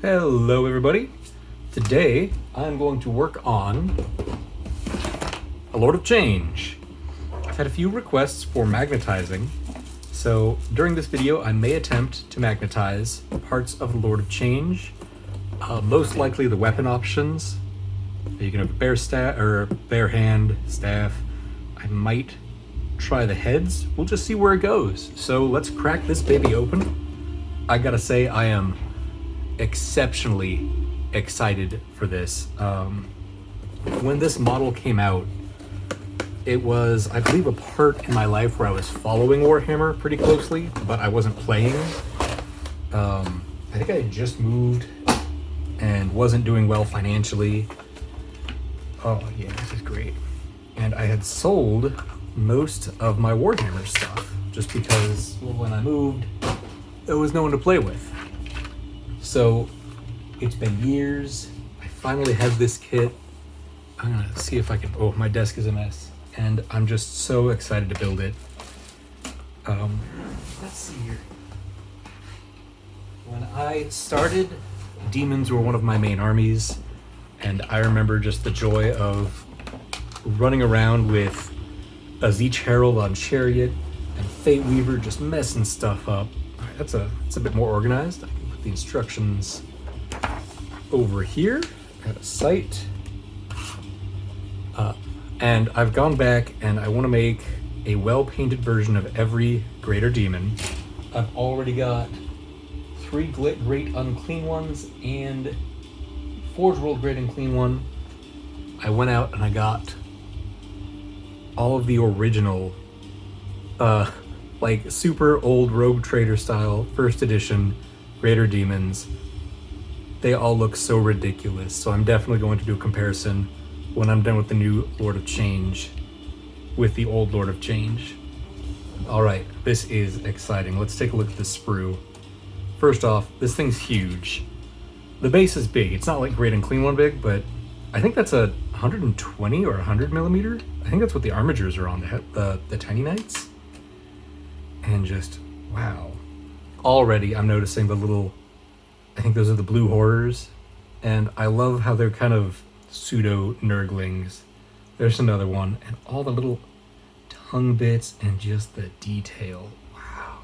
Hello everybody. Today I'm going to work on a Lord of Change. I've had a few requests for magnetizing, so during this video I may attempt to magnetize parts of the Lord of Change, most likely the weapon options. You can have a bare staff or bare hand, staff. I might try the heads. We'll just see where it goes. So let's crack this baby open. I gotta say I am exceptionally excited for this. When this model came out, it was, I believe, a part in my life where I was following Warhammer pretty closely, but I wasn't playing. I think I had just moved and wasn't doing well financially. Oh yeah, this is great. And I had sold most of my Warhammer stuff just because, well, when I moved, there was no one to play with. So it's been years. I finally have this kit. I'm gonna see if I can, oh, my desk is a mess. And I'm just so excited to build it. Let's see here. When I started, demons were one of my main armies. And I remember just the joy of running around with a Zeech Herald on Chariot and Fate Weaver just messing stuff up. All right, that's a bit more organized. I can put the instructions over here at a site. And I've gone back and I want to make a well-painted version of every greater demon. I've already got 3 Great Unclean ones and Forge World Great Unclean one. I went out and I got all of the original, like super old Rogue Trader style, first edition Greater Demons. They all look so ridiculous, so I'm definitely going to do a comparison when I'm done with the new Lord of Change with the old Lord of Change. Alright, this is exciting. Let's take a look at the sprue. First off, this thing's huge. The base is big. It's not like Great Unclean one big, but I think that's a 120 or 100 millimeter. I think that's what the armatures are on the Tiny Knights. And just, wow. Already I'm noticing the little, I think those are the blue horrors. And I love how they're kind of pseudo Nurglings. There's another one. And all the little tongue bits and just the detail. Wow.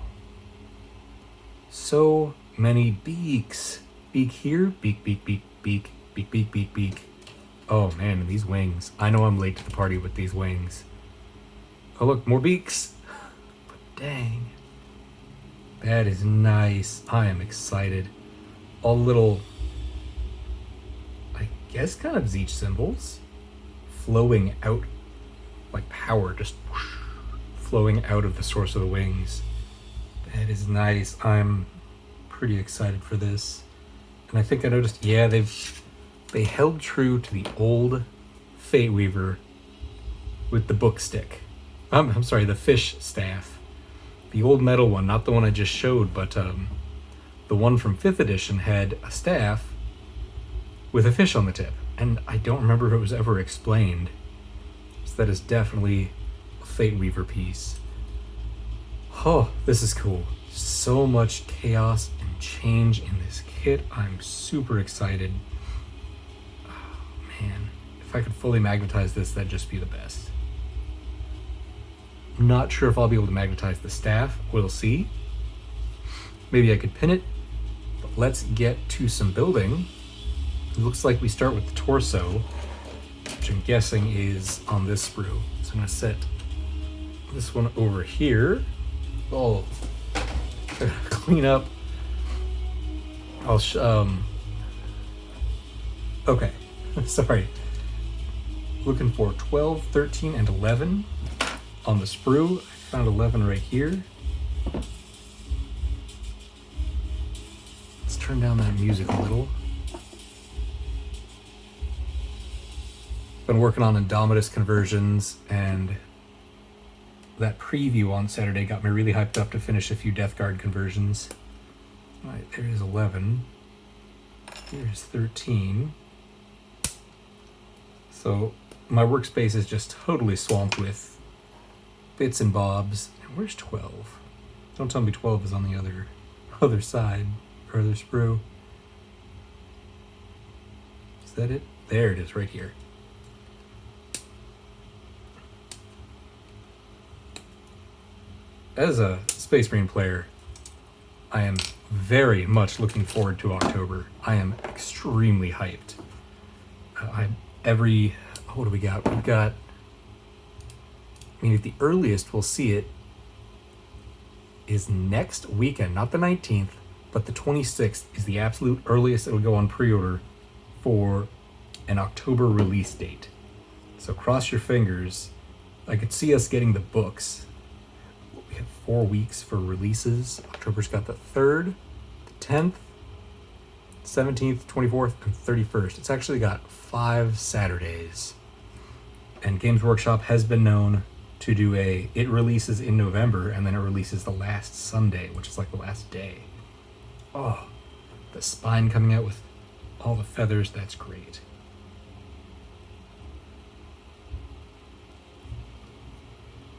So many beaks. Beak here, beak, beak, beak, beak, beak, beak, beak, beak. Oh man, and these wings. I know I'm late to the party with these wings. Oh look, more beaks. But dang. That is nice. I am excited. All little, I guess, kind of Zeech symbols flowing out like power, just whoosh, flowing out of the source of the wings. That is nice. I'm pretty excited for this. And I think I noticed, yeah, they held true to the old Fate Weaver with the book stick. I'm sorry, the fish staff. The old metal one, not the one I just showed, but the one from 5th edition had a staff with a fish on the tip. And I don't remember if it was ever explained. So that is definitely a Fate Weaver piece. Oh, this is cool. So much chaos and change in this kit. I'm super excited. Oh, man. If I could fully magnetize this, that'd just be the best. I'm not sure if I'll be able to magnetize the staff. We'll see. Maybe I could pin it. But let's get to some building. It looks like we start with the torso, which I'm guessing is on this sprue. So I'm going to set this one over here. Oh, clean up. I'll okay, sorry. Looking for 12, 13, and 11 on the sprue. I found 11 right here. Let's turn down that music a little. Been working on Indomitus conversions, and that preview on Saturday got me really hyped up to finish a few Death Guard conversions. All right, there is 11. Here's 13. So my workspace is just totally swamped with bits and bobs. And where's 12? Don't tell me 12 is on the other side, or other sprue. that it? There it is, right here. As a Space Marine player, I am very much looking forward to October. I am extremely hyped. What do we got? We've got, at the earliest we'll see it is next weekend, not the 19th, but the 26th is the absolute earliest it'll go on pre-order for an October release date. So cross your fingers. I could see us getting the books. We have 4 weeks for releases. October's got the 3rd, the 10th, 17th, 24th, and 31st. It's actually got 5 Saturdays. And Games Workshop has been known to do it releases in November and then it releases the last Sunday, which is like the last day. Oh, the spine coming out with all the feathers, that's great.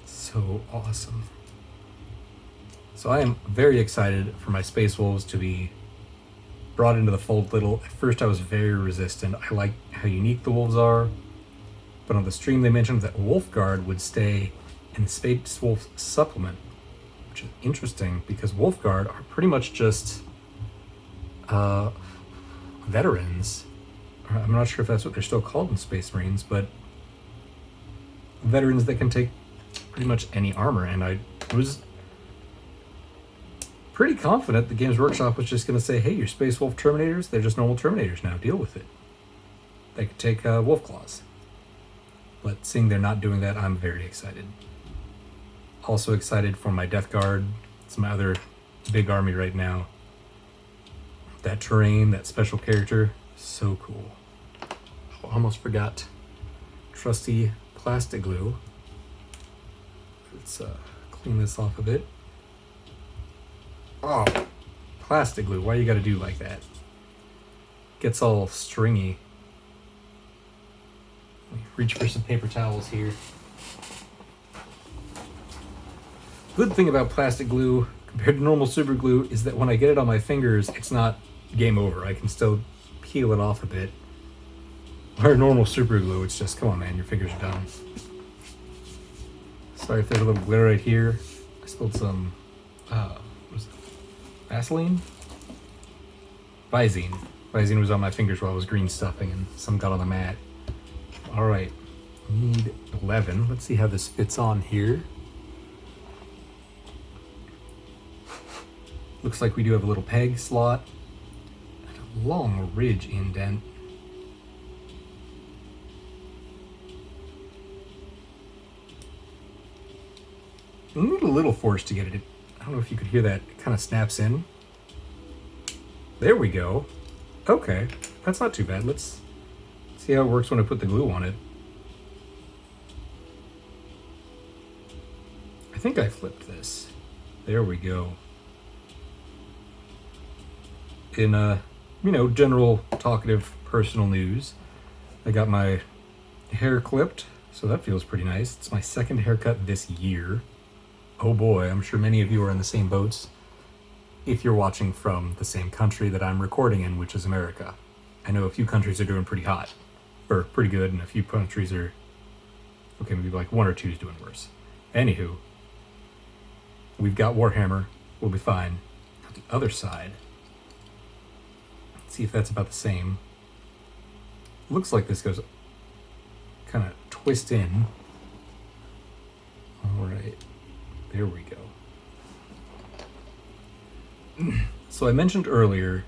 So awesome. So I am very excited for my Space Wolves to be brought into the fold little. At first I was very resistant. I like how unique the wolves are. But on the stream they mentioned that Wolfguard would stay in the Space Wolf supplement, which is interesting because Wolfguard are pretty much just veterans. I'm not sure if that's what they're still called in Space Marines, but veterans that can take pretty much any armor. And I was pretty confident the Games Workshop was just going to say, hey, your Space Wolf Terminators, they're just normal Terminators now, deal with it. They could take Wolf Claws. But seeing they're not doing that, I'm very excited. Also excited for my Death Guard. It's my other big army right now. That terrain, that special character, so cool. Oh, almost forgot trusty plastic glue. Let's clean this off a bit. Oh, plastic glue, why you gotta do like that? Gets all stringy. Reach for some paper towels here. Good thing about plastic glue compared to normal super glue is that when I get it on my fingers, it's not game over. I can still peel it off a bit. Where normal super glue, it's just, come on man, your fingers are done. Sorry if there's a little glitter right here. I spilled some, what was it? Vaseline? Visine. Visine was on my fingers while I was green stuffing and some got on the mat. All right, need 11. Let's see how this fits on here. Looks like we do have a little peg slot and a long ridge indent. I need a little force to get it. I don't know if you could hear that. It kind of snaps in. There we go. Okay, that's not too bad. Let's see how it works when I put the glue on it. I think I flipped this. There we go. In general talkative personal news, I got my hair clipped, so that feels pretty nice. It's my second haircut this year. Oh boy, I'm sure many of you are in the same boats if you're watching from the same country that I'm recording in, which is America. I know a few countries are doing pretty hot. Or pretty good, and a few countries are, okay, maybe like 1 or 2 is doing worse. Anywho, we've got Warhammer, we'll be fine. On the other side, let's see if that's about the same. Looks like this goes kind of twist in. All right, there we go. So I mentioned earlier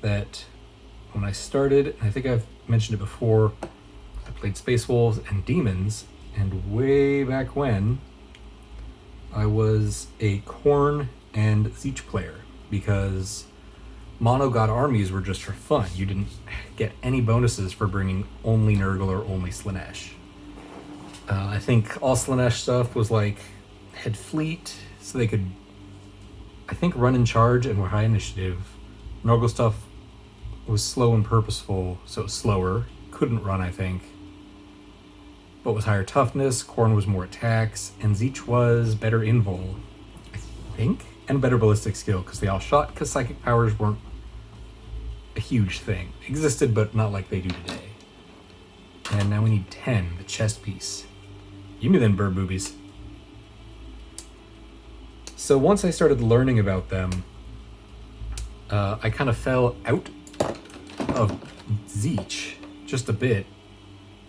that when I started, I think I've mentioned it before, I played Space Wolves and Demons, and way back when, I was a Khorne and Tzeentch player, because Mono God armies were just for fun. You didn't get any bonuses for bringing only Nurgle or only Slaanesh. I think all Slaanesh stuff was like, had fleet, so they could, I think, run in charge and were high initiative. Nurgle stuff was slow and purposeful, so it was slower. Couldn't run, I think. But was higher toughness. Khorne was more attacks, and Tzeentch was better invul, I think, and better ballistic skill, because they all shot, because psychic powers weren't a huge thing. Existed, but not like they do today. And now we need 10, the chest piece. You knew them bird boobies. So once I started learning about them, I kind of fell out of Zeech just a bit.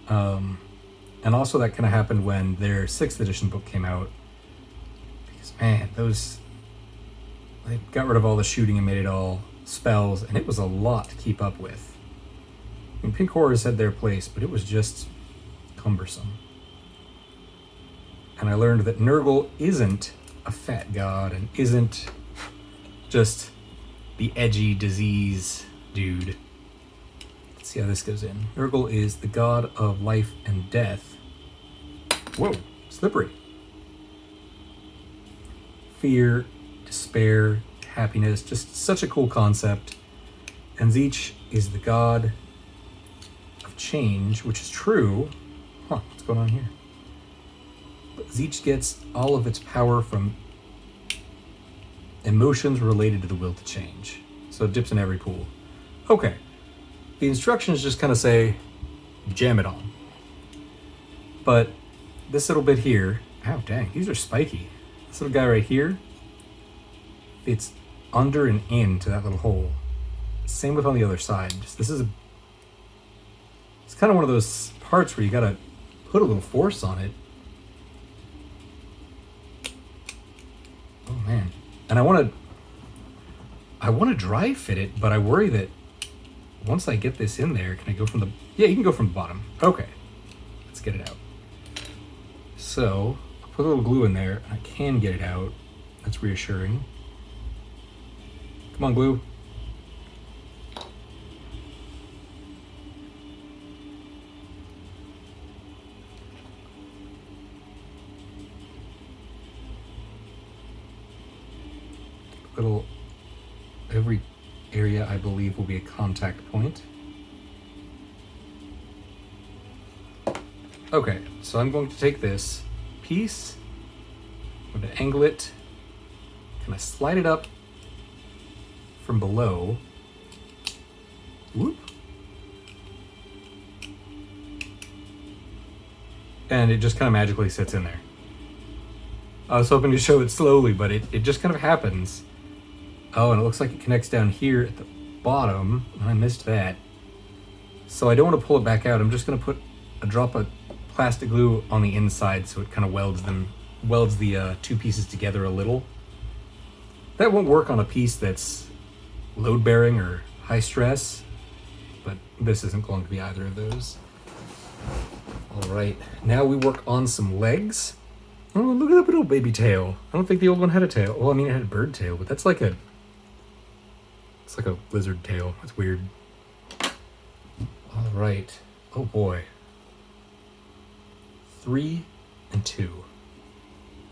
And also that kind of happened when their 6th edition book came out. Because, man, they got rid of all the shooting and made it all spells, and it was a lot to keep up with. I mean, Pink Horrors had their place, but it was just cumbersome. And I learned that Nurgle isn't a fat god and isn't just the edgy disease dude. Let's see how this goes in. Nurgle is the god of life and death. Whoa, slippery. Fear, despair, happiness, just such a cool concept. And Zeech is the god of change, which is true. Huh, what's going on here? But Zeech gets all of its power from emotions related to the will to change. So it dips in every pool. Okay. The instructions just kind of say, jam it on. But this little bit here, oh dang, these are spiky. This little guy right here, it's under and into that little hole. Same with on the other side. It's kind of one of those parts where you gotta put a little force on it. Oh man. And I want to dry fit it, but I worry that once I get this in there, can I go from the... Yeah, you can go from the bottom. Okay. Let's get it out. So, I'll put a little glue in there, and I can get it out. That's reassuring. Come on, glue. Every area, I believe, will be a contact point. Okay, so I'm going to take this piece, I'm going to angle it, kind of slide it up from below. Whoop. And it just kind of magically sits in there. I was hoping to show it slowly, but it just kind of happens. Oh, and it looks like it connects down here at the bottom. I missed that. So I don't want to pull it back out. I'm just going to put a drop of plastic glue on the inside so it kind of welds the two pieces together a little. That won't work on a piece that's load-bearing or high stress, but this isn't going to be either of those. All right, now we work on some legs. Oh, look at that little baby tail. I don't think the old one had a tail. Well, I mean, it had a bird tail, but that's like it's like a lizard tail. That's weird. All right. Oh boy. 3 and 2.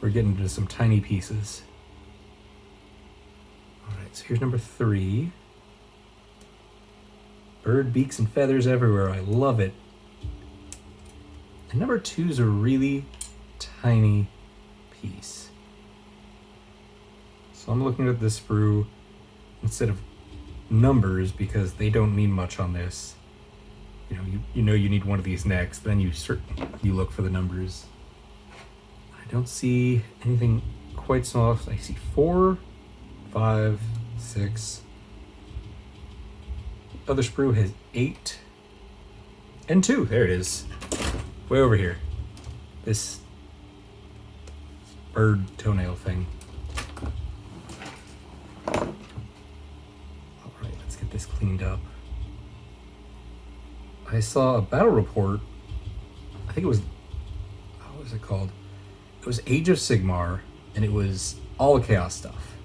We're getting into some tiny pieces. All right, so here's number 3. Bird beaks and feathers everywhere. I love it. And number 2 is a really tiny piece. So I'm looking at this sprue instead of numbers because they don't mean much on this. You know you need one of these next, then you look for the numbers. I don't see anything quite small. I see 4, 5, 6. Other sprue has 8 and 2. There it is. Way over here. This bird toenail thing. All right, let's get this cleaned up. I saw a battle report. I think it was, what was it called? It was Age of Sigmar, and it was all chaos stuff.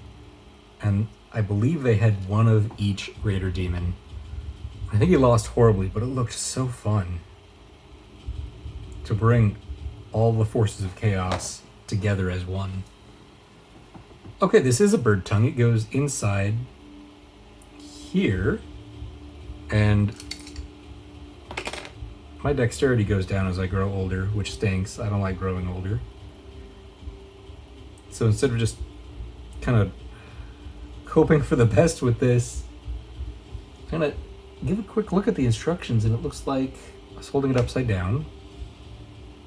And I believe they had one of each Raider Demon. I think he lost horribly, but it looked so fun to bring all the forces of chaos together as one. Okay, this is a bird tongue. It goes inside here, and my dexterity goes down as I grow older, which stinks. I don't like growing older. So instead of just kind of hoping for the best with this, I'm gonna give a quick look at the instructions, and it looks like I was holding it upside down.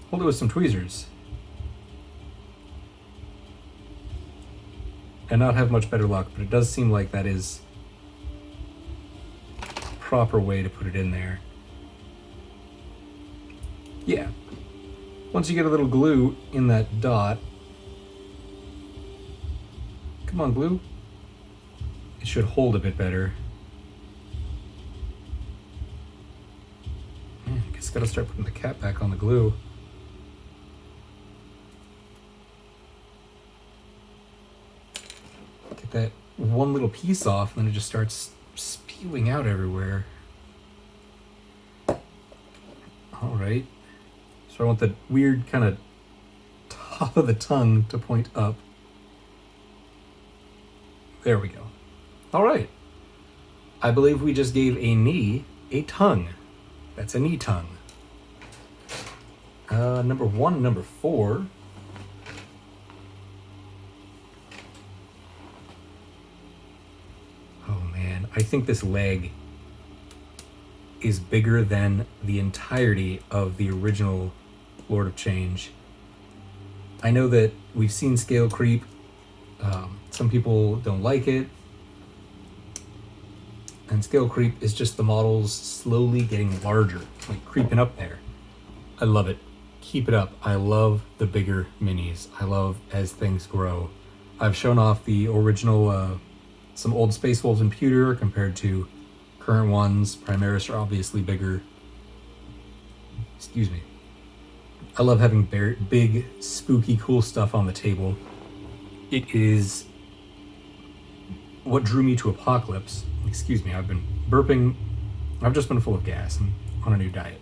Hold it with some tweezers. And not have much better luck, but it does seem like that is a proper way to put it in there. Yeah. Once you get a little glue in that dot, come on, glue. It should hold a bit better. Man, I guess gotta start putting the cap back on the glue. Get that one little piece off, and then it just starts spewing out everywhere. All right. So I want the weird kind of top of the tongue to point up. There we go. All right. I believe we just gave a knee a tongue. That's a knee tongue. Number 1 and number 4. Oh man, I think this leg is bigger than the entirety of the original Lord of Change. I know that we've seen scale creep. Some people don't like it. And scale creep is just the models slowly getting larger, like creeping up there. I love it. Keep it up. I love the bigger minis. I love as things grow. I've shown off the original, some old Space Wolves in pewter compared to current ones. Primaris are obviously bigger. Excuse me. I love having big, spooky, cool stuff on the table. It is what drew me to Apocalypse. Excuse me, I've been burping. I've just been full of gas. I'm on a new diet.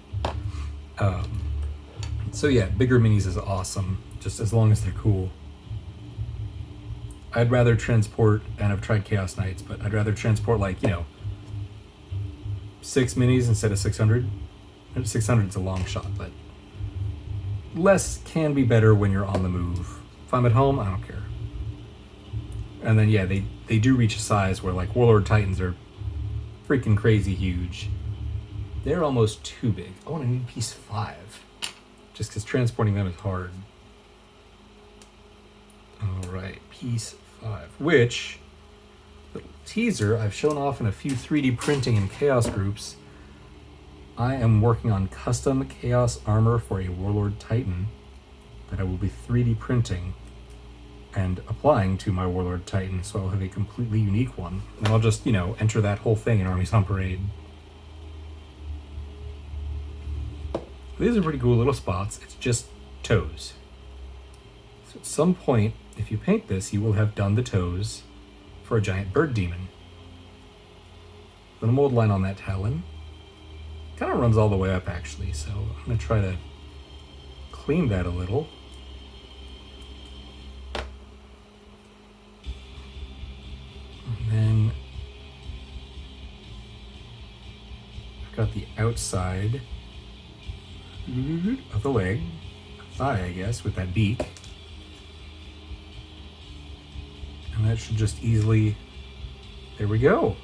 So yeah, bigger minis is awesome, just as long as they're cool. I'd rather transport, and I've tried Chaos Knights, but I'd rather transport 6 minis instead of 600. 600 is a long shot, but less can be better when you're on the move. If I'm at home, I don't care. And then yeah, they do reach a size where Warlord Titans are freaking crazy huge. They're almost too big. I want to need piece 5, just because transporting them is hard. All right, piece 5, which little teaser I've shown off in a few 3D printing and chaos groups. I am working on custom chaos armor for a Warlord Titan that I will be 3D printing and applying to my Warlord Titan, so I'll have a completely unique one. And I'll just, enter that whole thing in Armies on Parade. These are pretty cool little spots. It's just toes. So at some point, if you paint this, you will have done the toes for a giant bird demon. Then a mold line on that talon. Kind of runs all the way up, actually, so I'm going to try to clean that a little. And then I've got the outside of the leg, thigh, I guess, with that beak. And that should just easily, there we go.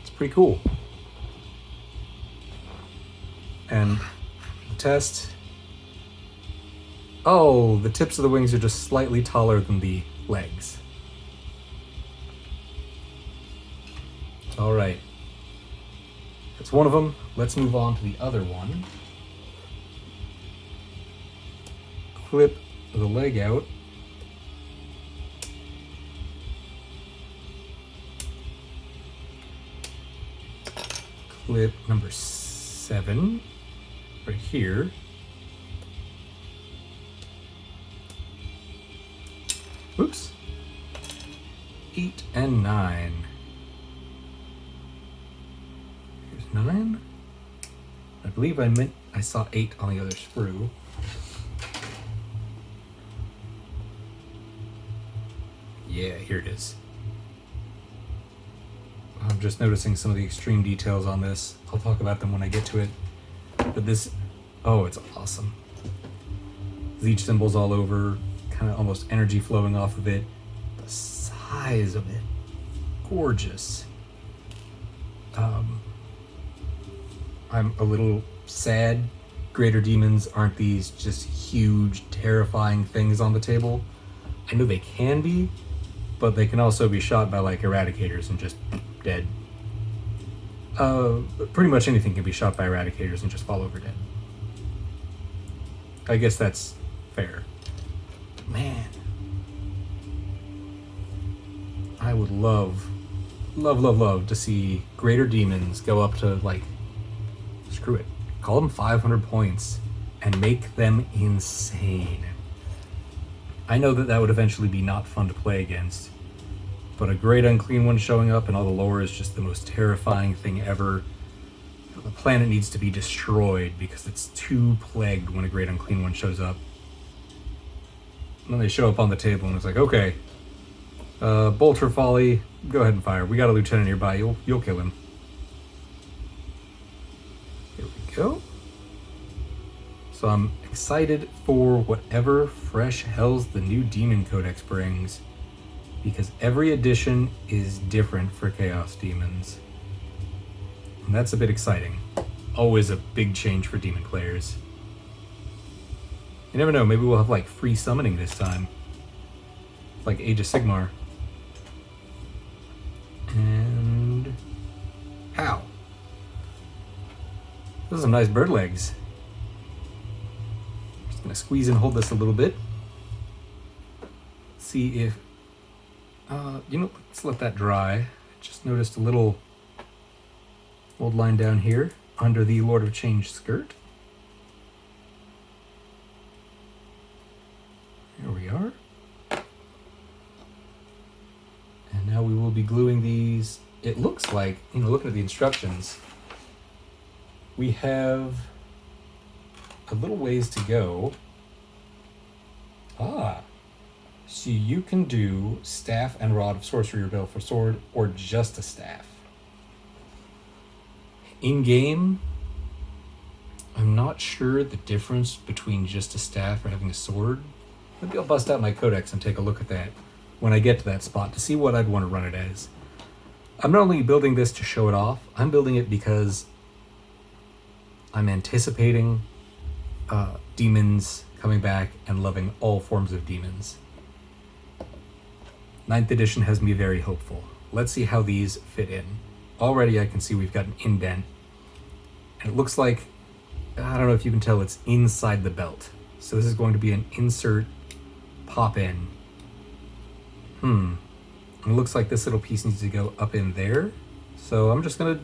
It's pretty cool. And the test, oh, the tips of the wings are just slightly taller than the legs. All right. That's one of them. Let's move on to the other one. Clip the leg out. Clip number 7 right here. Oops. 8 and 9. Here's 9. I believe I saw 8 on the other sprue. Yeah, here it is. I'm just noticing some of the extreme details on this. I'll talk about them when I get to it. But this, oh, it's awesome. Zeech symbols all over, kind of almost energy flowing off of it. The size of it, gorgeous. I'm a little sad greater demons aren't these just huge, terrifying things on the table. I know they can be, but they can also be shot by like eradicators and just dead. Pretty much anything can be shot by eradicators and just fall over dead. I guess that's fair. Man, I would love to see greater demons go up to like, screw it, call them 500 points and make them insane. I know that would eventually be not fun to play against, but a great unclean one showing up and all the lore is just the most terrifying thing ever. The planet needs to be destroyed because it's too plagued when a great unclean one shows up. And then they show up on the table and it's like, okay, Bolter Folly, go ahead and fire. We got a lieutenant nearby. You'll kill him. Here we go. So I'm excited for whatever fresh hells the new Demon Codex brings, because every edition is different for Chaos Demons. And that's a bit exciting. Always a big change for demon players. You never know, maybe we'll have like free summoning this time. Like Age of Sigmar. And how? Those are some nice bird legs. Just gonna squeeze and hold this a little bit. See if let's let that dry. I just noticed a little old line down here under the Lord of Change skirt. Here we are. And now we will be gluing these. It looks like, looking at the instructions, we have a little ways to go. So you can do staff and rod of sorcery reveal for sword, or just a staff. In game, I'm not sure the difference between just a staff or having a sword. Maybe I'll bust out my codex and take a look at that when I get to that spot to see what I'd want to run it as. I'm not only building this to show it off, I'm building it because I'm anticipating demons coming back and loving all forms of demons. 9th edition has me very hopeful. Let's see how these fit in. Already I can see we've got an indent. And it looks like, I don't know if you can tell, it's inside the belt. So this is going to be an insert pop in. And it looks like this little piece needs to go up in there. So I'm just gonna,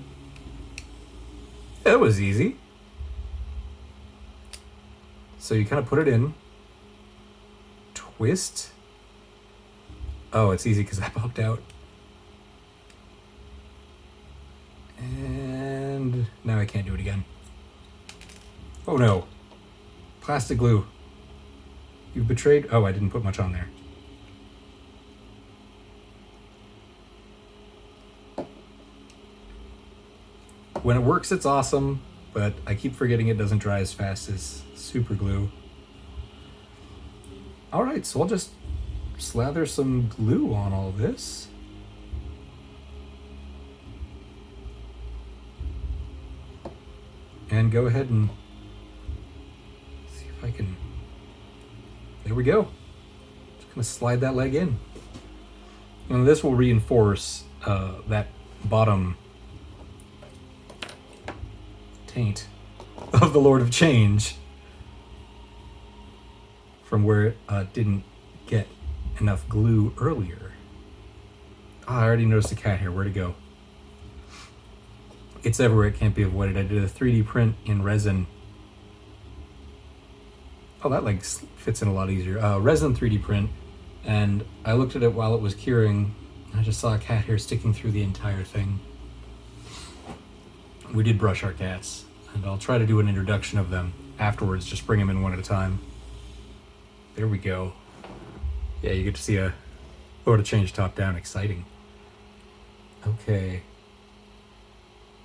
that was easy. So you kind of put it in, twist. Oh, it's easy because I popped out. And now I can't do it again. Oh no. Plastic glue. You've betrayed. Oh, I didn't put much on there. When it works, it's awesome, but I keep forgetting it doesn't dry as fast as super glue. All right, so I'll just slather some glue on all this. And go ahead and see if I can, there we go. Just gonna slide that leg in. And this will reinforce that bottom taint of the Lord of Change from where it didn't get enough glue earlier. I already noticed a cat here. Where'd it go? It's everywhere. It can't be avoided. I did a 3D print in resin. Oh, that leg fits in a lot easier. Resin 3D print, and I looked at it while it was curing. I just saw a cat hair sticking through the entire thing. We did brush our cats, and I'll try to do an introduction of them afterwards. Just bring them in one at a time. There we go. Yeah, you get to see a Lord of Change top down. Exciting. Okay.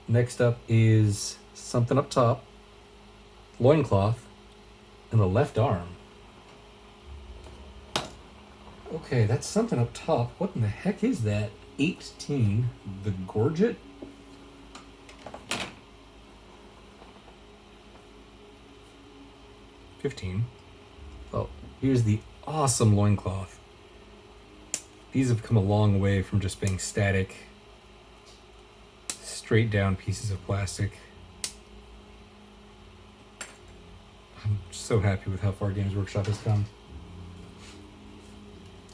Next up is something up top. Loincloth in the left arm. Okay, that's something up top. What in the heck is that? 18, the Gorget. $15. Oh, here's the awesome loincloth. These have come a long way from just being static, straight down pieces of plastic. I'm so happy with how far Games Workshop has come.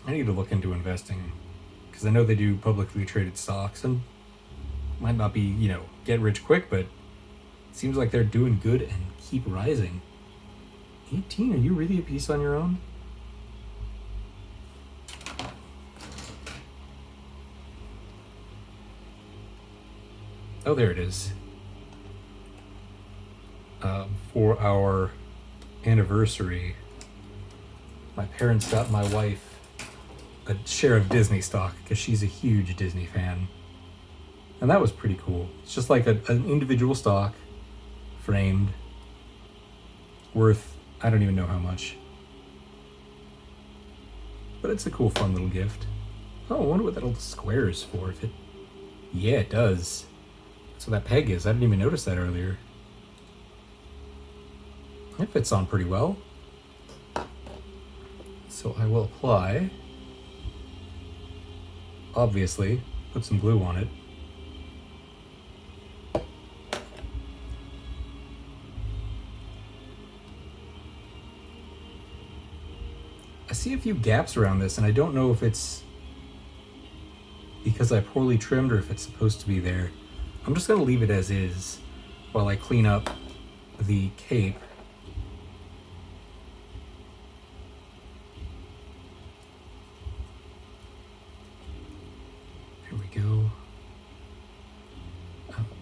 I need to look into investing, because I know they do publicly traded stocks, and might not be, get rich quick, but it seems like they're doing good and keep rising. 18, are you really a piece on your own? Oh, there it is. For our anniversary, my parents got my wife a share of Disney stock because she's a huge Disney fan. And that was pretty cool. It's just like an individual stock, framed, worth, I don't even know how much. But it's a cool, fun little gift. Oh, I wonder what that little square is for. Yeah, it does. That's what that peg is. I didn't even notice that earlier. It fits on pretty well. So I will apply. Obviously, put some glue on it. I see a few gaps around this, and I don't know if it's because I poorly trimmed or if it's supposed to be there. I'm just going to leave it as is while I clean up the cape. There we go.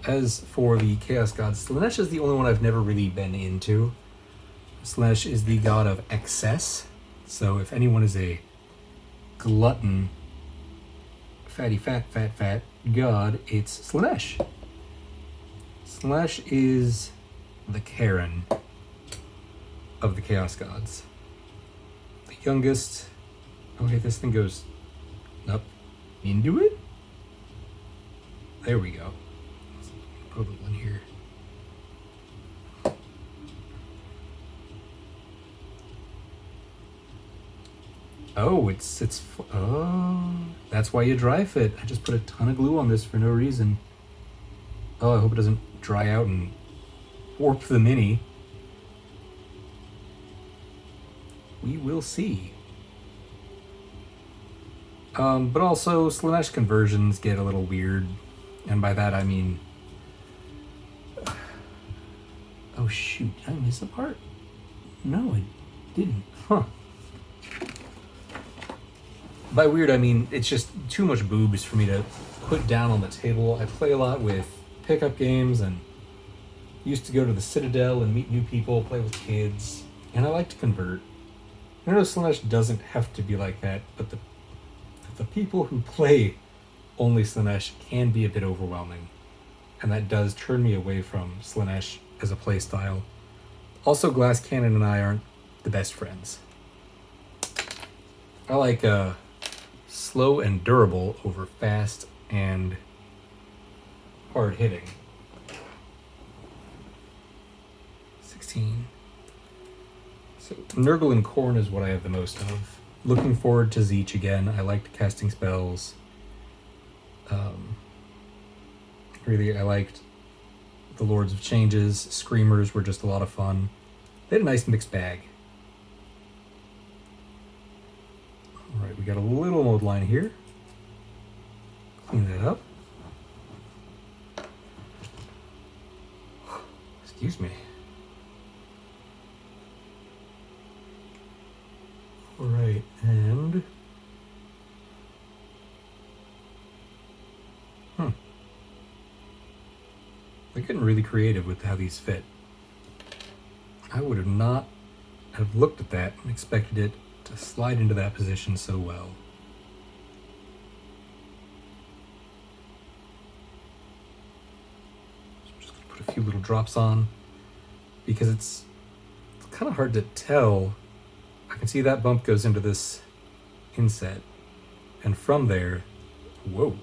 As for the Chaos God, Slaanesh is the only one I've never really been into. Slaanesh is the god of excess. So if anyone is a glutton, fatty, fat god, it's Slaanesh. Slaanesh is the Karen of the Chaos Gods. The youngest. Okay, this thing goes up into it? There we go. Let's put a little in here. Oh, that's why you dry fit. I just put a ton of glue on this for no reason. Oh, I hope it doesn't dry out and warp the mini. We will see. But also, Slaanesh conversions get a little weird. And by that I mean... Oh shoot, did I miss a part? No, I didn't. Huh. By weird, I mean it's just too much boobs for me to put down on the table. I play a lot with pickup games and used to go to the Citadel and meet new people, play with kids, and I like to convert. I know Slaanesh doesn't have to be like that, but the people who play only Slaanesh can be a bit overwhelming, and that does turn me away from Slaanesh as a play style. Also, Glass Cannon and I aren't the best friends. I like slow and durable over fast and hard hitting. 16. So Nurgle and Khorne is what I have the most of. Looking forward to Zeech again. I liked casting spells. Really, I liked the Lords of Changes. Screamers were just a lot of fun. They had a nice mixed bag. Alright, we got a little mold line here. Clean that up. Excuse me. Alright, and... They're getting really creative with how these fit. I would have not have looked at that and expected it to slide into that position so well. So I'm just going to put a few little drops on because it's kind of hard to tell. I can see that bump goes into this inset, and from there, whoa.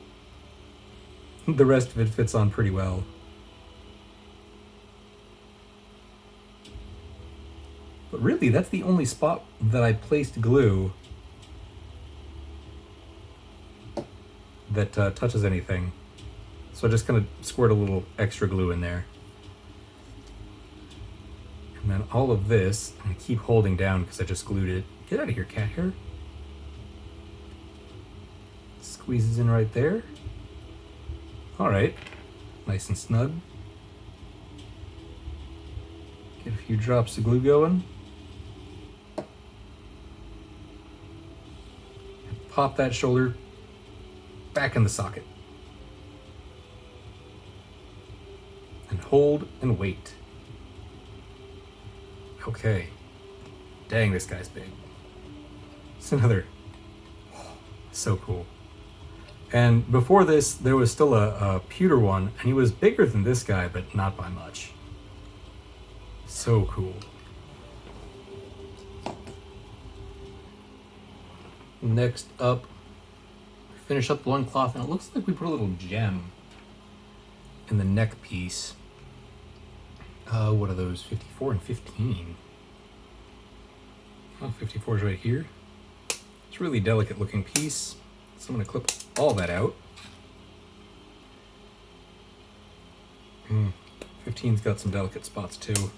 The rest of it fits on pretty well. But really, that's the only spot that I placed glue that touches anything. So I just kind of squirt a little extra glue in there. And then all of this, I'm going to keep holding down because I just glued it. Get out of here, cat hair. Squeezes in right there. All right, nice and snug. Get a few drops of glue going. And pop that shoulder back in the socket. And hold and wait. Okay. Dang, this guy's big. It's another. Oh, so cool. And before this, there was still a pewter one, and he was bigger than this guy, but not by much. So cool. Next up, finish up the loincloth, and it looks like we put a little gem in the neck piece. What are those? 54 and 15. Oh, 54 is right here. It's a really delicate looking piece. So I'm going to clip all that out. 15's got some delicate spots too.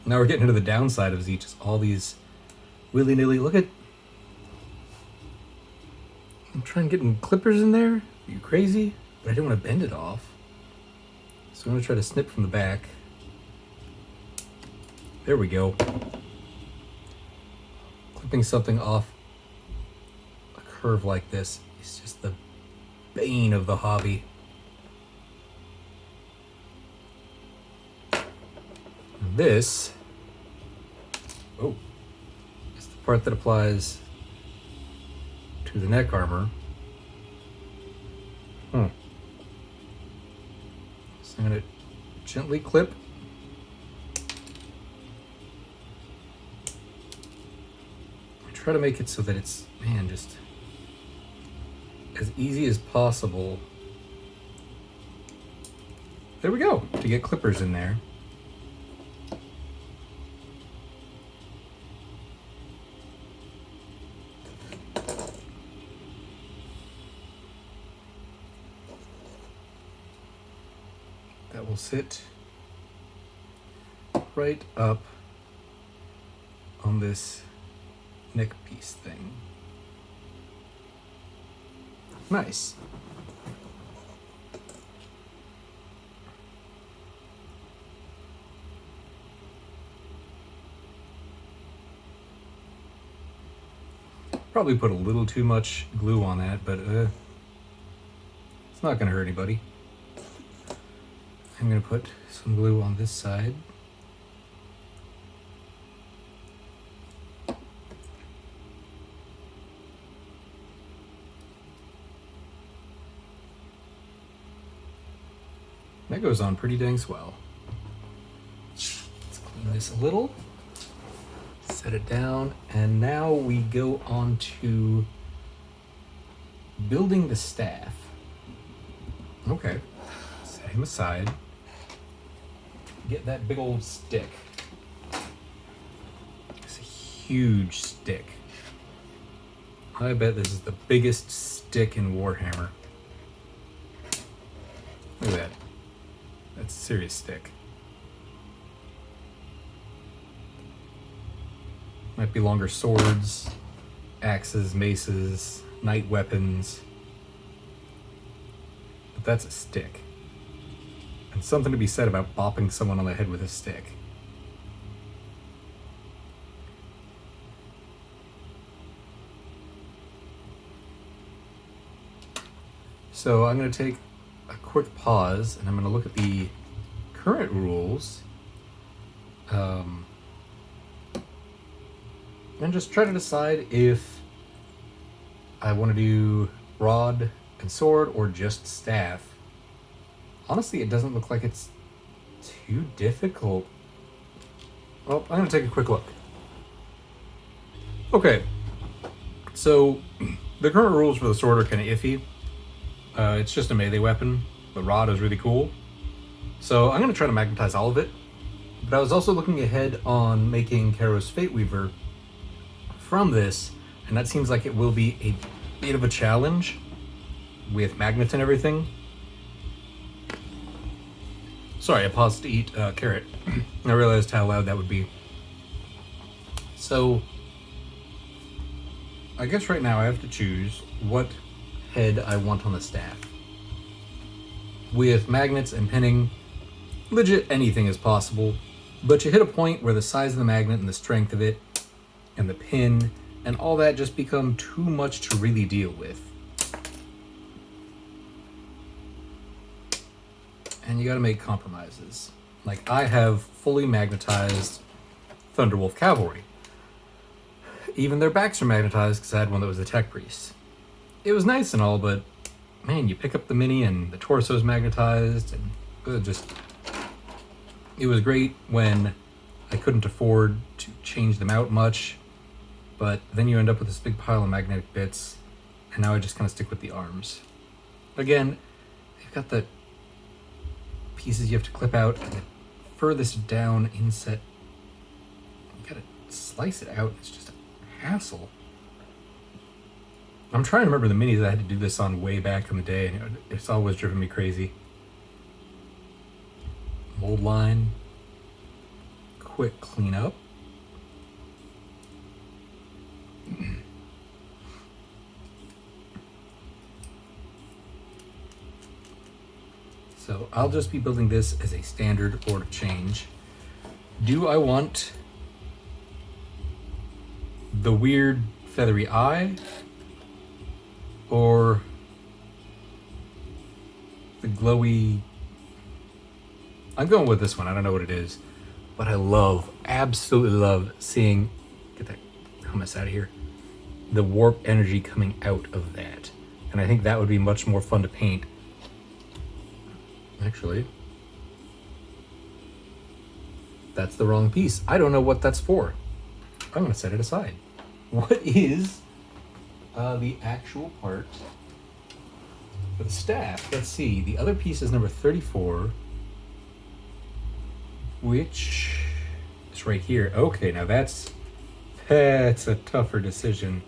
Now we're getting into the downside of Z, just all these willy-nilly. Look at... I'm trying to get clippers in there. Are you crazy? But I didn't want to bend it off. So I'm going to try to snip from the back. There we go. Clipping something off a curve like this is just the bane of the hobby. And this, is the part that applies to the neck armor. So I'm going to gently clip. Try to make it so that it's, man, just as easy as possible. There we go, to get clippers in there. That will sit right up on this neck piece thing. Nice. Probably put a little too much glue on that, but it's not going to hurt anybody. I'm going to put some glue on this side. That goes on pretty dang swell. Let's clean this a little. Set it down, and now we go on to building the staff. Okay, set him aside. Get that big old stick. It's a huge stick. I bet this is the biggest stick in Warhammer. Look at that. That's a serious stick. Might be longer swords, axes, maces, knight weapons. But that's a stick. And something to be said about bopping someone on the head with a stick. So I'm going to take a quick pause, and I'm going to look at the current rules and just try to decide if I want to do rod and sword or just staff. Honestly, it doesn't look like it's too difficult. Well, I'm going to take a quick look. Okay, so the current rules for the sword are kind of iffy. It's just a melee weapon. The rod is really cool. So I'm going to try to magnetize all of it. But I was also looking ahead on making Karo's Fate Weaver from this, and that seems like it will be a bit of a challenge with magnets and everything. Sorry, I paused to eat carrot. I realized how loud that would be. So, I guess right now I have to choose what head I want on the staff. With magnets and pinning, legit anything is possible, but you hit a point where the size of the magnet and the strength of it and the pin and all that just become too much to really deal with. And you gotta make compromises. Like, I have fully magnetized Thunderwolf Cavalry. Even their backs are magnetized because I had one that was a tech priest. It was nice and all, but man, you pick up the mini and the torso's magnetized, and it was great when I couldn't afford to change them out much, but then you end up with this big pile of magnetic bits, and now I just kind of stick with the arms. Again, you've got the pieces you have to clip out, and the furthest down inset, you gotta slice it out. It's just a hassle. I'm trying to remember the minis I had to do this on way back in the day, and it's always driven me crazy. Mold line, quick cleanup. So I'll just be building this as a standard Lord of Change. Do I want the weird feathery eye or the glowy? I'm going with this one. I don't know what it is, but I absolutely love seeing, get that hummus out of here, the warp energy coming out of that. And I think that would be much more fun to paint. Actually, that's the wrong piece. I don't know what that's for. I'm going to set it aside. What is the actual part for the staff? Let's see. The other piece is number 34, which is right here. Okay, now that's a tougher decision.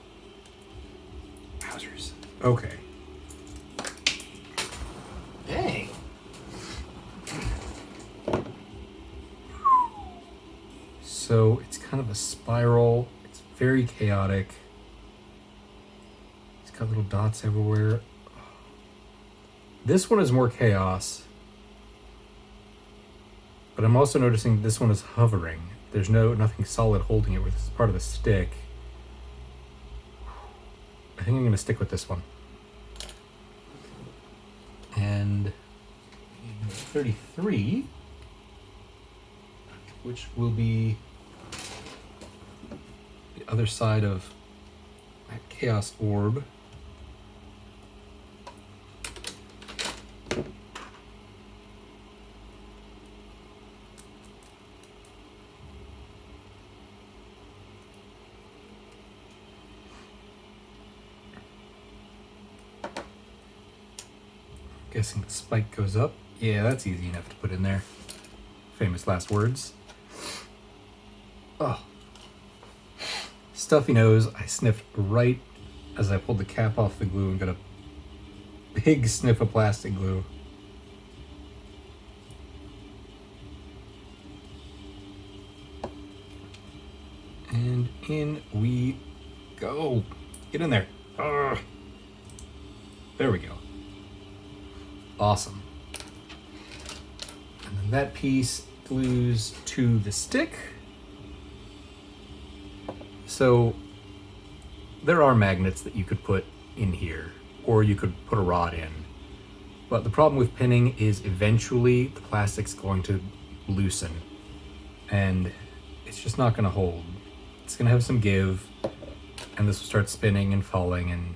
Wowzers. Okay. Dang. So it's kind of a spiral. It's very chaotic. It's got little dots everywhere. This one is more chaos. But I'm also noticing this one is hovering. There's nothing solid holding it, where this is part of the stick. I think I'm going to stick with this one. And 33, which will be the other side of that chaos orb. Guessing the spike goes up. Yeah, that's easy enough to put in there. Famous last words. Oh. Stuffy nose. I sniffed right as I pulled the cap off the glue and got a big sniff of plastic glue. And in we go. Get in there. There we go. Awesome. And then that piece glues to the stick. So there are magnets that you could put in here, or you could put a rod in. But the problem with pinning is eventually the plastic's going to loosen, and it's just not going to hold. It's going to have some give, and this will start spinning and falling, and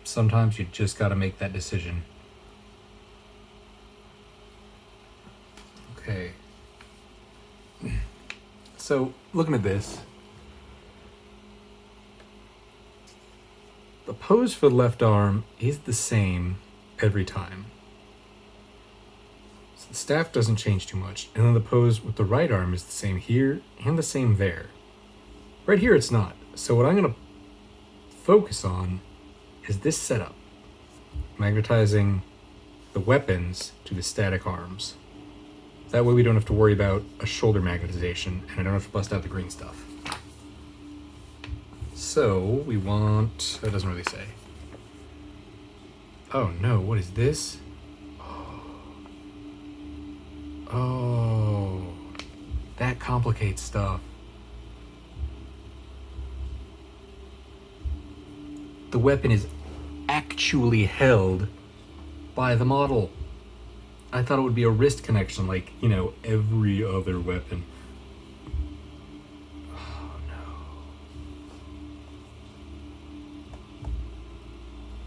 sometimes you just got to make that decision. Okay. So, looking at this, the pose for the left arm is the same every time. So the staff doesn't change too much. And then the pose with the right arm is the same here and the same there. Right here it's not. So what I'm going to focus on is this setup. Magnetizing the weapons to the static arms. That way we don't have to worry about a shoulder magnetization, and I don't have to bust out the green stuff. So we want, that doesn't really say. Oh no, what is this? Oh, that complicates stuff. The weapon is actually held by the model. I thought it would be a wrist connection like, you know, every other weapon. Oh no.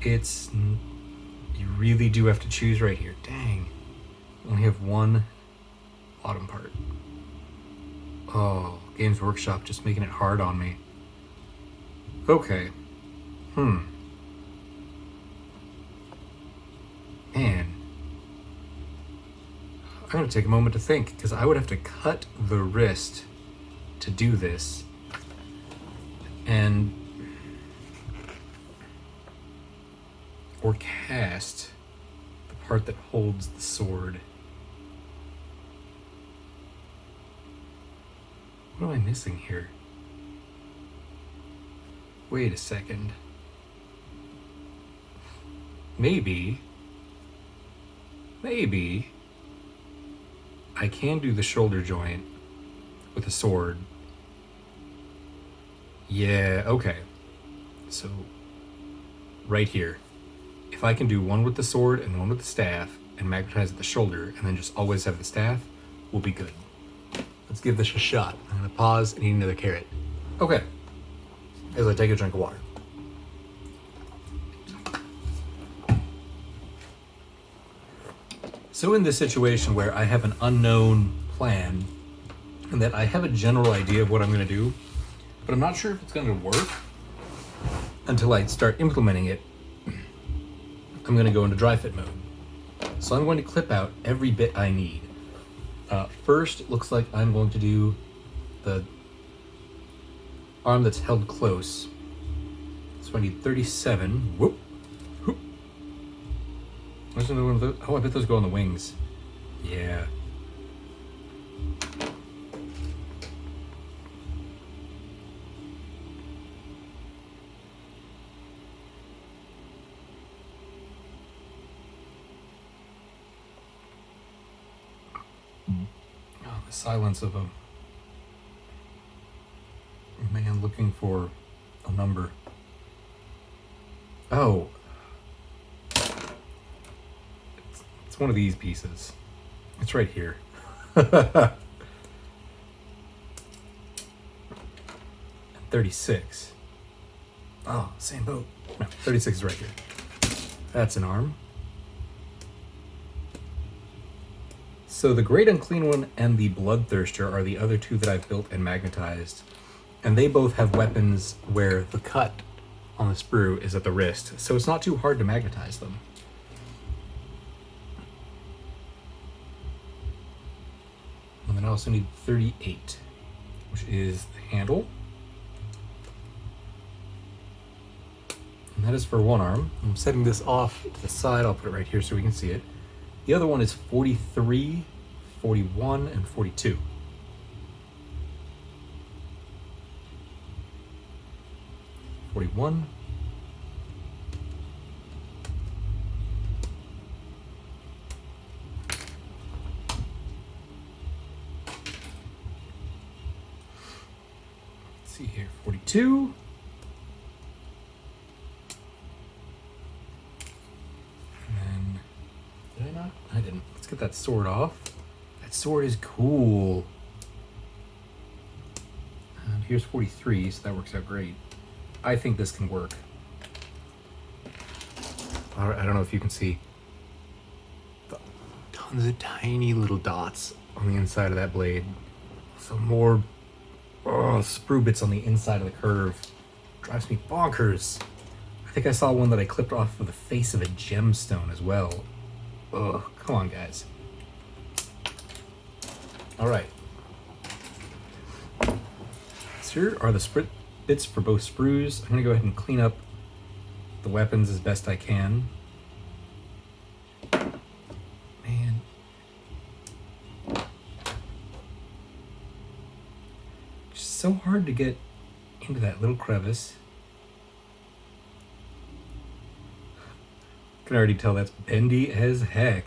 It's, you really do have to choose right here. Dang. You only have one bottom part. Oh, Games Workshop just making it hard on me. Okay. Man. I'm going to take a moment to think, because I would have to cut the wrist to do this. And... or cast the part that holds the sword. What am I missing here? Wait a second. Maybe I can do the shoulder joint with a sword. Yeah, okay. So, right here. If I can do one with the sword and one with the staff and magnetize at the shoulder and then just always have the staff, we'll be good. Let's give this a shot. I'm gonna pause and eat another carrot. Okay. As I take a drink of water. So in this situation where I have an unknown plan and that I have a general idea of what I'm going to do, but I'm not sure if it's going to work until I start implementing it, I'm going to go into dry fit mode. So I'm going to clip out every bit I need. First, it looks like I'm going to do the arm that's held close. So I need 37. Whoop. Where's another one of those? Oh, I bet those go on the wings. Yeah. Oh, the silence of a man looking for a number. Oh. It's one of these pieces. It's right here. 36. Oh, same boat. No, 36 is right here. That's an arm. So the Great Unclean One and the Bloodthirster are the other two that I've built and magnetized. And they both have weapons where the cut on the sprue is at the wrist. So it's not too hard to magnetize them. And then I also need 38, which is the handle. And that is for one arm. I'm setting this off to the side. I'll put it right here so we can see it. The other one is 43, 41, and 42. Let's see here, 42. And then, did I not? I didn't. Let's get that sword off. That sword is cool. And here's 43, so that works out great. I think this can work. I don't know if you can see the tons of tiny little dots on the inside of that blade. So more sprue bits on the inside of the curve. Drives me bonkers. I think I saw one that I clipped off of the face of a gemstone as well. Ugh, come on, guys. All right. So here are the sprint bits for both sprues. I'm going to go ahead and clean up the weapons as best I can. Man. Just so hard to get into that little crevice. I can already tell that's bendy as heck.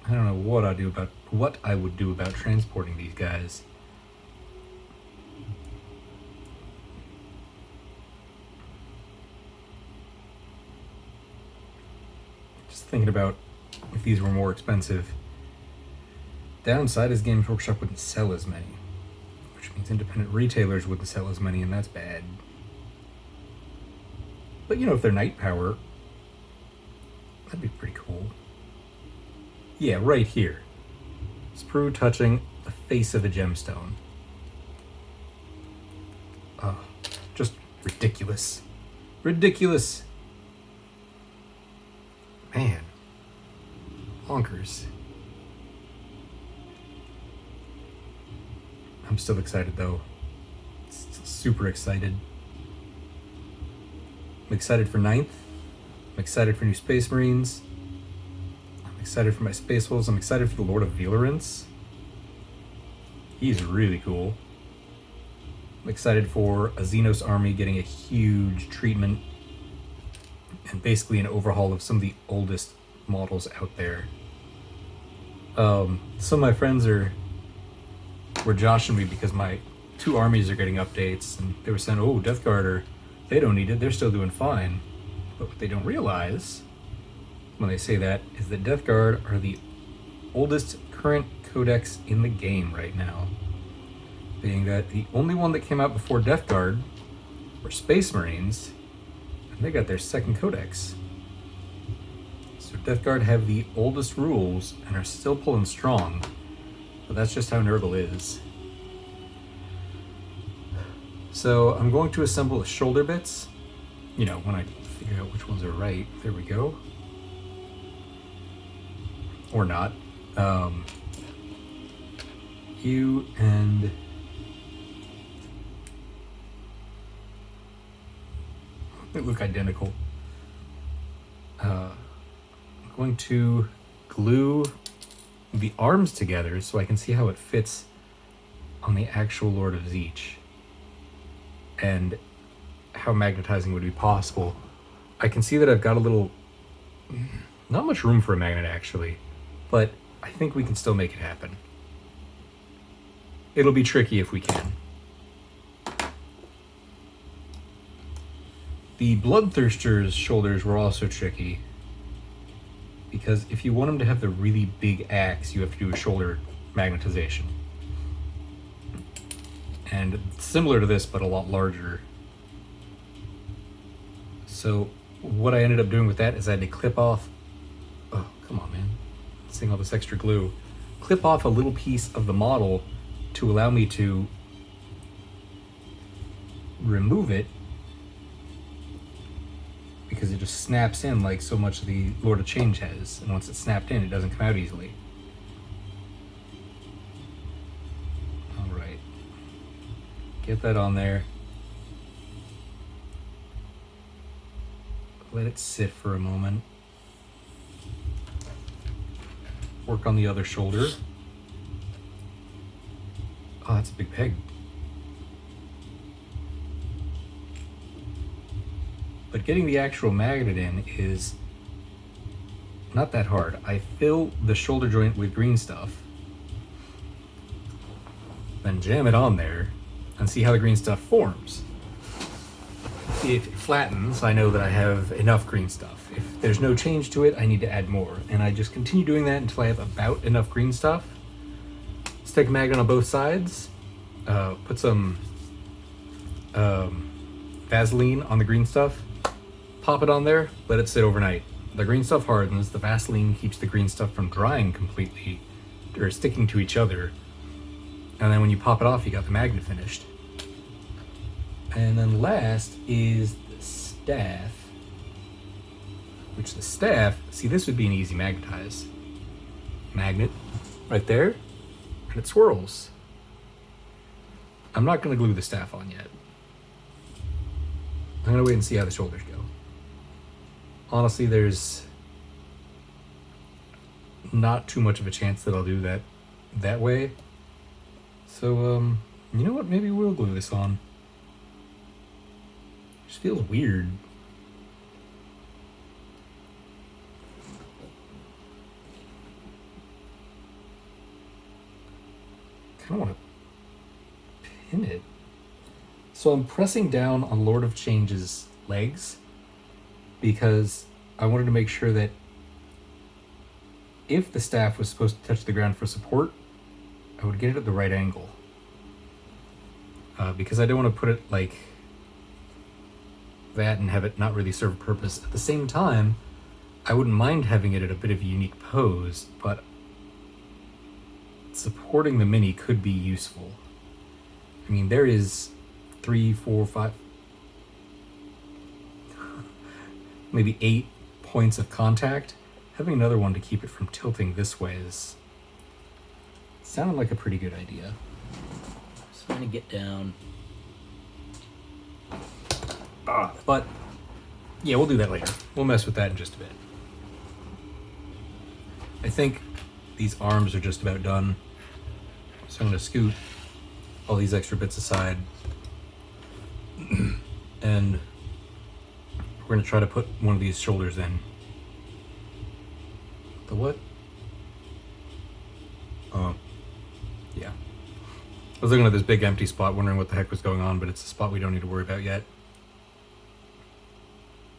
I don't know what I would do about transporting these guys. Just thinking about if these were more expensive. Downside is Games Workshop wouldn't sell as many, which means independent retailers wouldn't sell as many, and that's bad. But you know, if they're night power, that'd be pretty cool. Yeah, right here. Sprue touching the face of a gemstone. Oh, just ridiculous. Ridiculous. Man. Bonkers. I'm still excited though. Still super excited. I'm excited for 9th. I'm excited for new Space Marines. I'm excited for my Space Wolves. I'm excited for the Lord of Velerance. He's really cool. I'm excited for a Xenos army getting a huge treatment and basically an overhaul of some of the oldest models out there. Some of my friends were joshing me because my 2 armies are getting updates, and they were saying, oh, Death Guard they don't need it, they're still doing fine. But what they don't realize when they say that is that Death Guard are the oldest current codex in the game right now. Being that the only one that came out before Death Guard were Space Marines, and they got their 2nd codex. So Death Guard have the oldest rules and are still pulling strong, but that's just how Nurgle is. So I'm going to assemble the shoulder bits, you know, when I figure out which ones are right. There we go. Or not. You and they look identical. I'm going to glue the arms together so I can see how it fits on the actual Lord of Zeech and how magnetizing would be possible. I can see that I've got a little, not much room for a magnet actually, but I think we can still make it happen. It'll be tricky if we can. The Bloodthirster's shoulders were also tricky because if you want him to have the really big axe, you have to do a shoulder magnetization. And similar to this, but a lot larger. So what I ended up doing with that is I had to clip off, oh, come on, man. Seeing all this extra glue. Clip off a little piece of the model to allow me to remove it because it just snaps in like so much of the Lord of Change has. And once it's snapped in, it doesn't come out easily. Get that on there. Let it sit for a moment. Work on the other shoulder. Oh, that's a big peg. But getting the actual magnet in is not that hard. I fill the shoulder joint with green stuff, then jam it on there, and see how the green stuff forms. If it flattens, I know that I have enough green stuff. If there's no change to it, I need to add more. And I just continue doing that until I have about enough green stuff. Stick a magnet on both sides. Put some Vaseline on the green stuff. Pop it on there, let it sit overnight. The green stuff hardens, the Vaseline keeps the green stuff from drying completely, or sticking to each other. And then when you pop it off, you got the magnet finished. And then last is the staff. Which the staff, see, this would be an easy magnetize. Magnet right there, and it swirls. I'm not going to glue the staff on yet. I'm going to wait and see how the shoulders go. Honestly, there's not too much of a chance that I'll do that way. So, you know what? Maybe we'll glue this on. It just feels weird. I want to pin it. So I'm pressing down on Lord of Change's legs because I wanted to make sure that if the staff was supposed to touch the ground for support, I would get it at the right angle. Because I don't want to put it like that and have it not really serve a purpose. At the same time, I wouldn't mind having it at a bit of a unique pose, but supporting the mini could be useful. I mean, there is 3, 4, 5, maybe 8 points of contact. Having another one to keep it from tilting this way is sounded like a pretty good idea. So I'm gonna get down. But yeah, we'll do that later. We'll mess with that in just a bit. I think these arms are just about done. So I'm going to scoot all these extra bits aside. And we're going to try to put one of these shoulders in. The what? Yeah. I was looking at this big empty spot, wondering what the heck was going on, but it's a spot we don't need to worry about yet.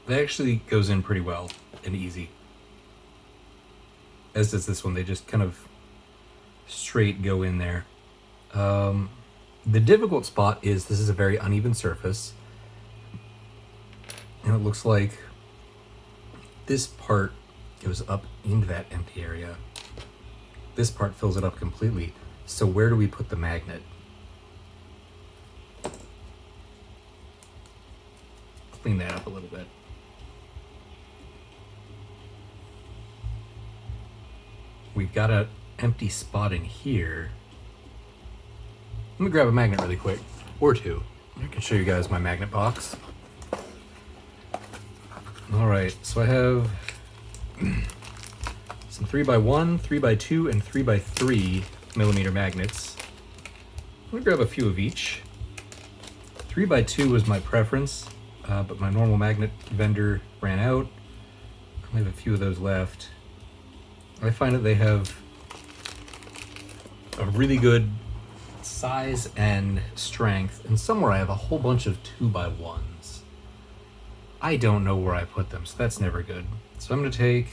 That actually goes in pretty well and easy. As does this one. They just kind of straight go in there. The difficult spot is this is a very uneven surface. And it looks like this part goes up into that empty area. This part fills it up completely. So where do we put the magnet? Clean that up a little bit. We've got an empty spot in here. Let me grab a magnet really quick, or two. I can show you guys my magnet box. All right, so I have some 3x1, 3x2, and 3x3 millimeter magnets. I'm gonna grab a few of each. 3x2 was my preference, but my normal magnet vendor ran out. I have a few of those left. I find that they have a really good size and strength, and somewhere I have a whole bunch of 2x1s. I don't know where I put them, so that's never good. So I'm going to take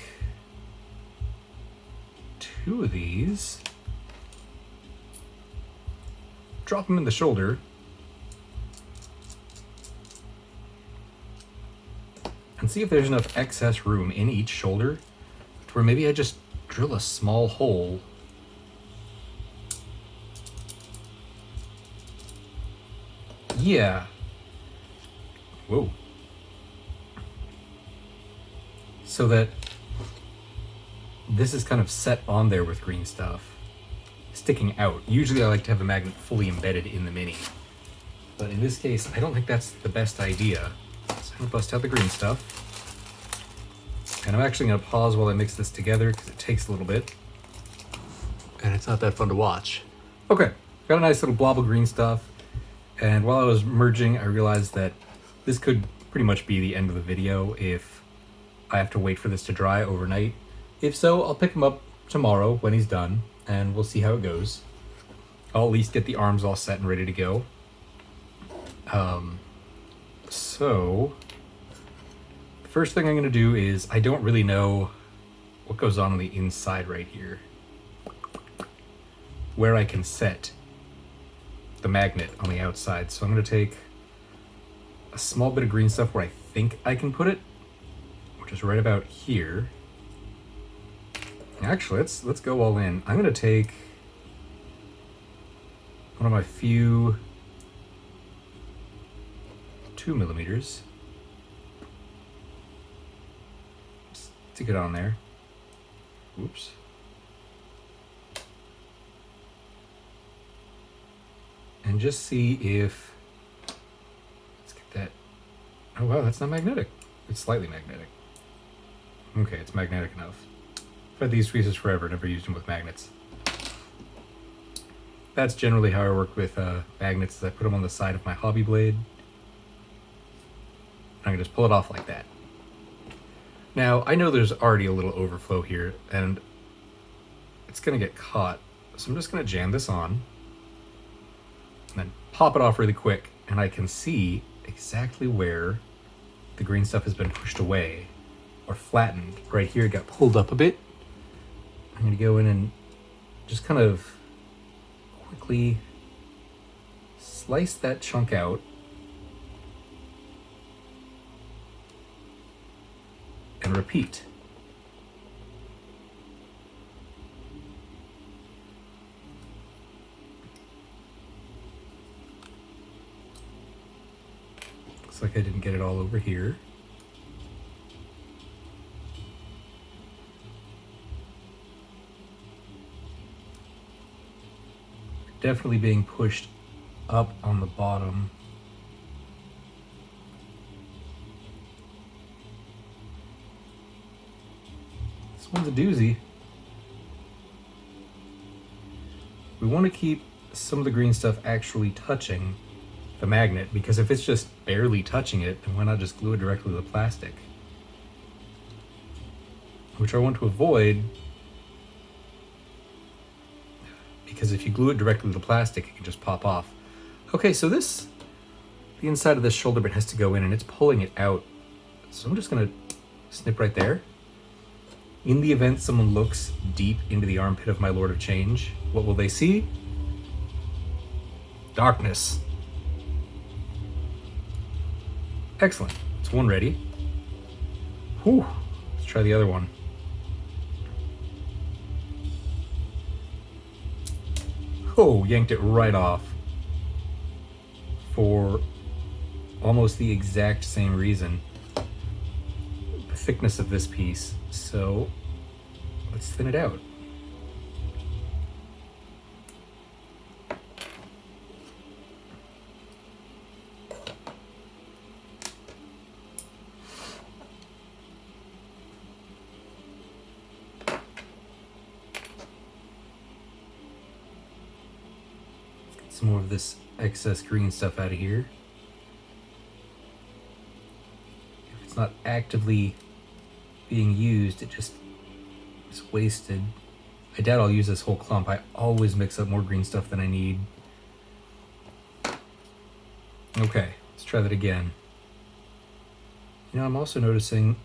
2 of these, drop them in the shoulder, and see if there's enough excess room in each shoulder to where maybe I just drill a small hole Yeah. Whoa. So that this is kind of set on there with green stuff sticking out. Usually I like to have a magnet fully embedded in the mini, but in this case I don't think that's the best idea. So I'm gonna bust out the green stuff, and I'm actually gonna pause while I mix this together because it takes a little bit and it's not that fun to watch. Okay, got a nice little blob of green stuff. And while I was merging, I realized that this could pretty much be the end of the video if I have to wait for this to dry overnight. If so, I'll pick him up tomorrow when he's done, and we'll see how it goes. I'll at least get the arms all set and ready to go. So, the first thing I'm going to do is, I don't really know what goes on the inside right here, where I can set the magnet on the outside. So I'm going to take a small bit of green stuff where I think I can put it, which is right about here. Actually, let's go all in. I'm going to take one of my few 2 millimeters. Stick it on there. Oops. And just see if, let's get that. Oh wow, that's not magnetic. It's slightly magnetic. Okay, it's magnetic enough. I've had these pieces forever, never used them with magnets. That's generally how I work with magnets, is I put them on the side of my hobby blade. I can just pull it off like that. Now, I know there's already a little overflow here, and it's going to get caught. So I'm just going to jam this on, and then pop it off really quick, and I can see exactly where the green stuff has been pushed away or flattened. Right here, it got pulled up a bit. I'm going to go in and just kind of quickly slice that chunk out. And repeat. Looks like I didn't get it all over here. Definitely being pushed up on the bottom. This one's a doozy. We want to keep some of the green stuff actually touching the magnet, because if it's just barely touching it, then why not just glue it directly to the plastic? Which I want to avoid, because if you glue it directly to the plastic, it can just pop off. Okay, so the inside of this shoulder bit has to go in, and it's pulling it out. So I'm just gonna snip right there. In the event someone looks deep into the armpit of my Lord of Change, what will they see? Darkness. Excellent. It's one ready. Whew. Let's try the other one. Oh, yanked it right off. For almost the exact same reason. The thickness of this piece. So let's thin it out. Some more of this excess green stuff out of here. If it's not actively being used, it just is wasted. I doubt I'll use this whole clump. I always mix up more green stuff than I need. Okay, let's try that again. You know, I'm also noticing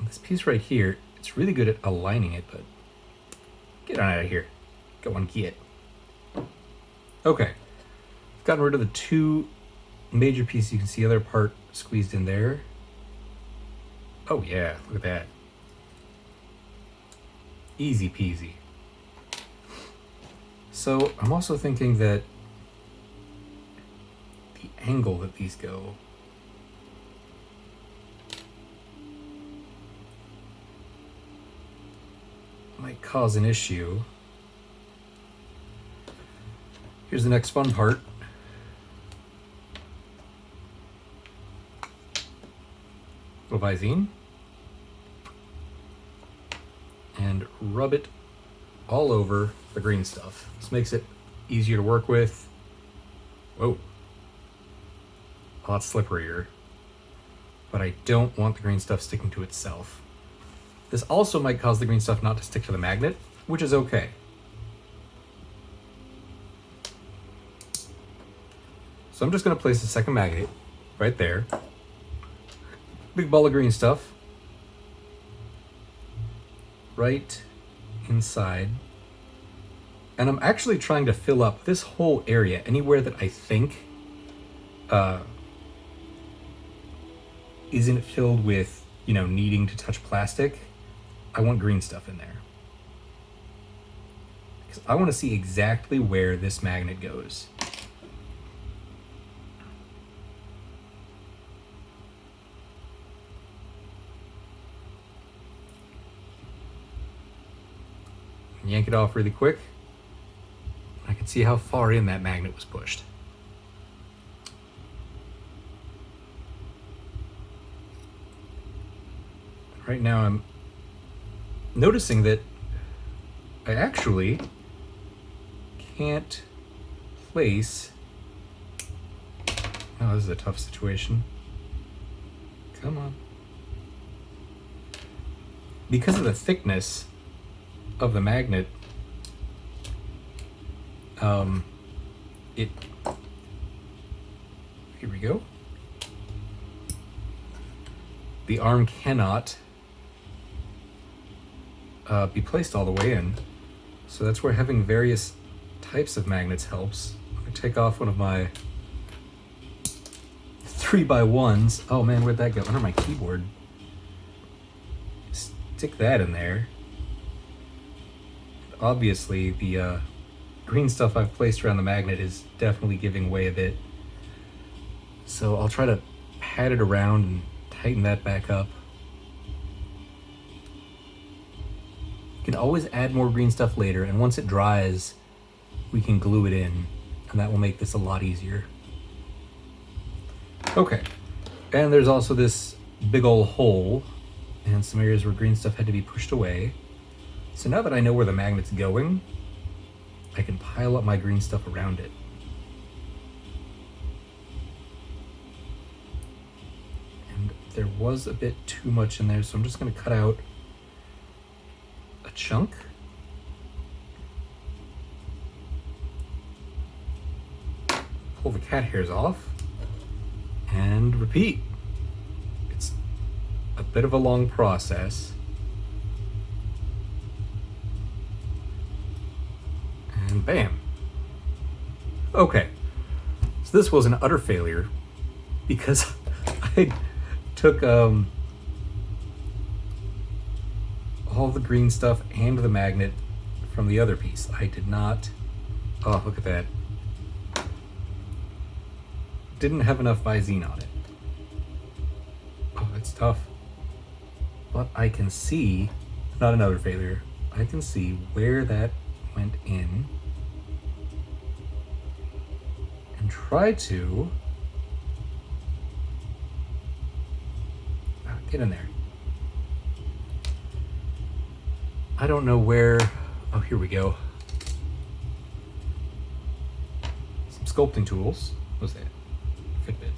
this piece right here, it's really good at aligning it, but get on out of here. Go on, get. Okay, I've gotten rid of the two major pieces. You can see the other part squeezed in there. Oh yeah, look at that. Easy peasy. So I'm also thinking that the angle that these go might cause an issue. Here's the next fun part. Little Visine. And rub it all over the green stuff. This makes it easier to work with. Whoa. A lot slipperier. But I don't want the green stuff sticking to itself. This also might cause the green stuff not to stick to the magnet, which is okay. So I'm just going to place the second magnet right there. Big ball of green stuff. Right inside. And I'm actually trying to fill up this whole area, anywhere that I think isn't filled with, you know, needing to touch plastic. I want green stuff in there. Because I want to see exactly where this magnet goes. yank it off really quick. I can see how far in that magnet was pushed. Right now I'm noticing that I actually can't place... Oh, this is a tough situation. Come on. Because of the thickness of the magnet, here we go. The arm cannot be placed all the way in. So that's where having various types of magnets helps. I'm gonna take off one of my 3x1s. Oh man, where'd that go? Under my keyboard. Stick that in there. Obviously, the green stuff I've placed around the magnet is definitely giving way a bit. So I'll try to pat it around and tighten that back up. You can always add more green stuff later, and once it dries, we can glue it in, and that will make this a lot easier. Okay, and there's also this big old hole and some areas where green stuff had to be pushed away. So now that I know where the magnet's going, I can pile up my green stuff around it. And there was a bit too much in there, so I'm just going to cut out a chunk. Pull the cat hairs off and repeat. It's a bit of a long process. And bam. Okay, so this was an utter failure because I took all the green stuff and the magnet from the other piece. I did not, oh look at that, didn't have enough Visine on it. Oh, that's tough. But I can see, not another failure, I can see where that went in and try to get in there. I don't know where, oh here we go. Some sculpting tools, what's that? Fitbit.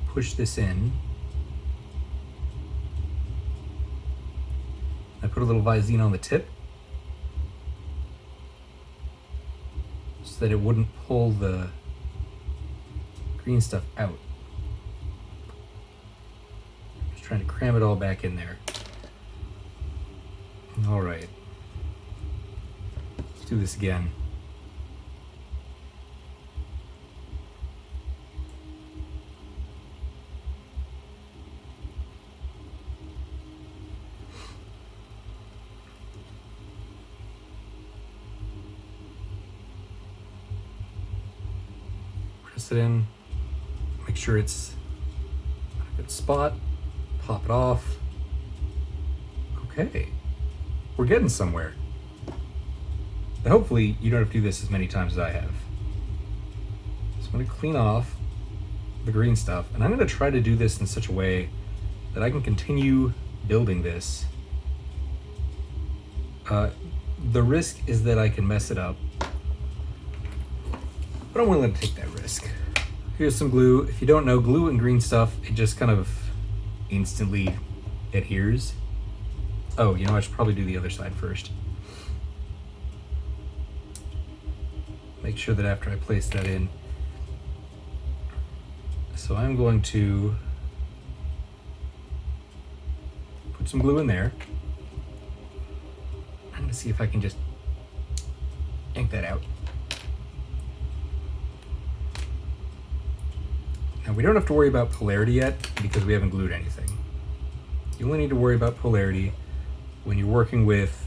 Push this in. I put a little Visine on the tip so that it wouldn't pull the green stuff out. Just trying to cram it all back in there. All right, let's do this again. Press it in, make sure it's a good spot, pop it off. Okay. We're getting somewhere. And hopefully you don't have to do this as many times as I have. So I'm going to clean off the green stuff, and I'm going to try to do this in such a way that I can continue building this. The risk is that I can mess it up, but I'm willing to take that risk. Here's some glue. If you don't know, glue and green stuff, it just kind of instantly adheres. Oh, you know, I should probably do the other side first. Make sure that after I place that in. So I'm going to put some glue in there. I'm going to see if I can just yank that out. Now we don't have to worry about polarity yet because we haven't glued anything. You only need to worry about polarity when you're working with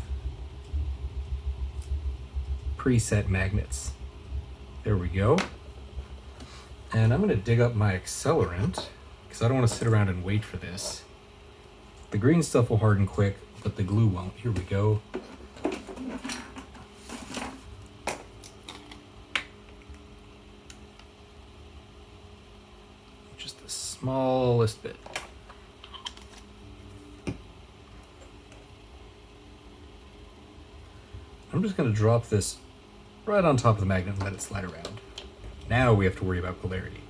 preset magnets. There we go. And I'm gonna dig up my accelerant because I don't want to sit around and wait for this. The green stuff will harden quick, but the glue won't. Here we go. smallest bit. I'm just going to drop this right on top of the magnet and let it slide around. Now we have to worry about polarity.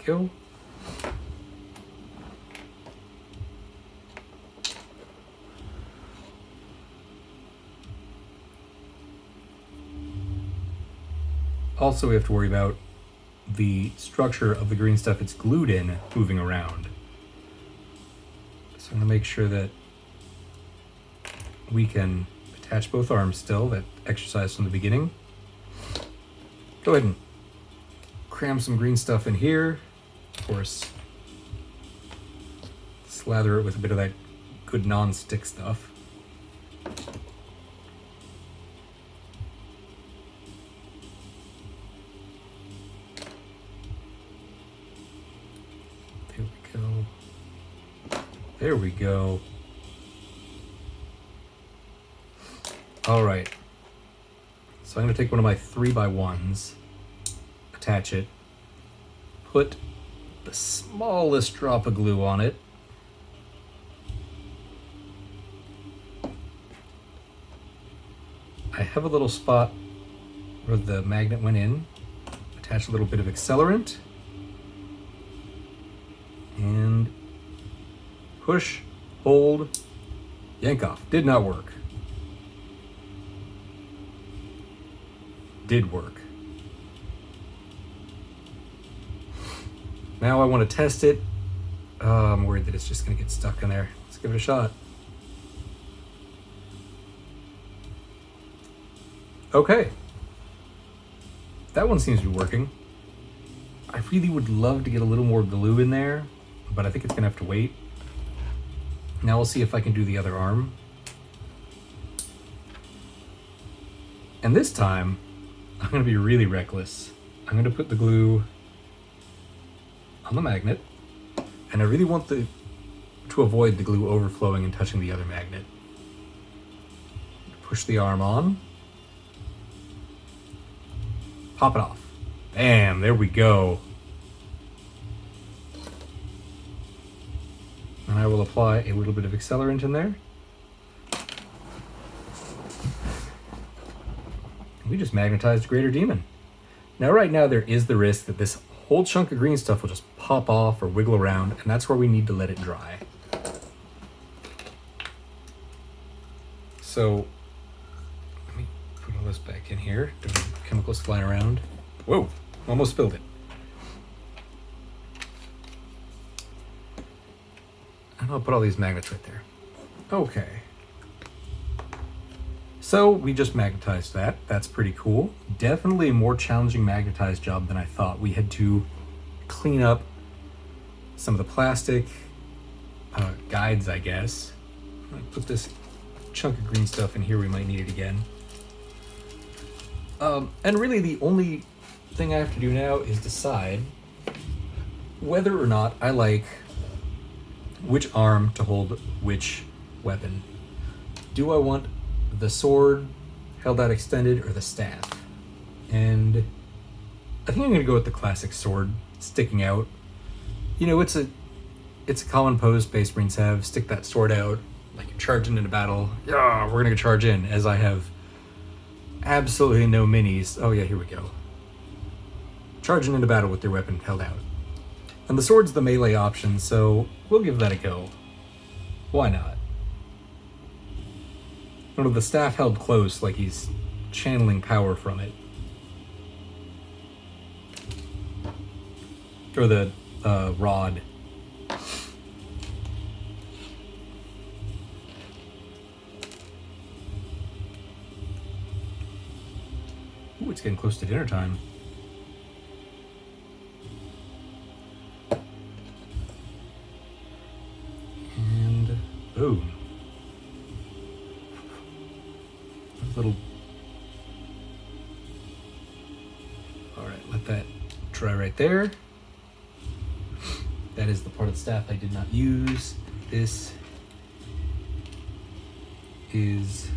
There we go. Also, we have to worry about the structure of the green stuff it's glued in moving around. So I'm going to make sure that we can attach both arms still, that exercise from the beginning. Go ahead and cram some green stuff in here. Of course, slather it with a bit of that good non-stick stuff. There we go. All right. So I'm going to take one of my 3x1s, attach it, put the smallest drop of glue on it. I have a little spot where the magnet went in, attach a little bit of accelerant, and push, hold, yank off. Did not work. Did work. Now I want to test it. I'm worried that it's just going to get stuck in there. Let's give it a shot. Okay. That one seems to be working. I really would love to get a little more glue in there, but I think it's going to have to wait. Now we'll see if I can do the other arm. And this time, I'm going to be really reckless. I'm going to put the glue on the magnet, and I really want to avoid the glue overflowing and touching the other magnet. Push the arm on. Pop it off. Bam, there we go. And I will apply a little bit of accelerant in there. We just magnetized Greater Demon. Now right now there is the risk that this whole chunk of green stuff will just pop off or wiggle around, and that's where we need to let it dry. So let me put all this back in here. Different chemicals flying around. Whoa, almost spilled it. And I'll put all these magnets right there. Okay. So we just magnetized that. That's pretty cool. Definitely a more challenging magnetized job than I thought. We had to clean up some of the plastic guides, I guess. I'm gonna put this chunk of green stuff in here. We might need it again. And really the only thing I have to do now is decide whether or not I like which arm to hold which weapon. Do I want the sword held out extended or the staff? And I think I'm going to go with the classic sword sticking out. You know, it's a common pose Space Marines have. Stick that sword out like you're charging into battle. Yeah, we're going to charge in, as I have absolutely no minis. Oh yeah, here we go. Charging into battle with their weapon held out. And the sword's the melee option, so we'll give that a go. Why not? One of the staff held close, like he's channeling power from it. Or the rod. Ooh, it's getting close to dinner time. And boom. Little. All right, let that dry right there. That is the part of the staff I did not use. This is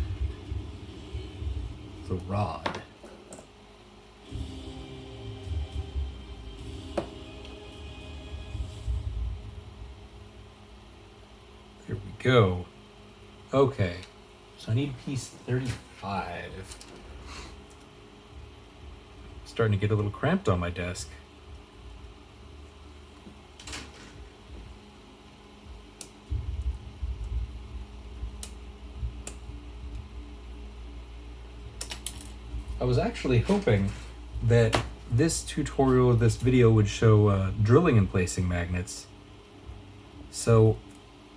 the rod. we go. Okay, so I need piece 35. Starting to get a little cramped on my desk. I was actually hoping that this tutorial, this video would show drilling and placing magnets. So,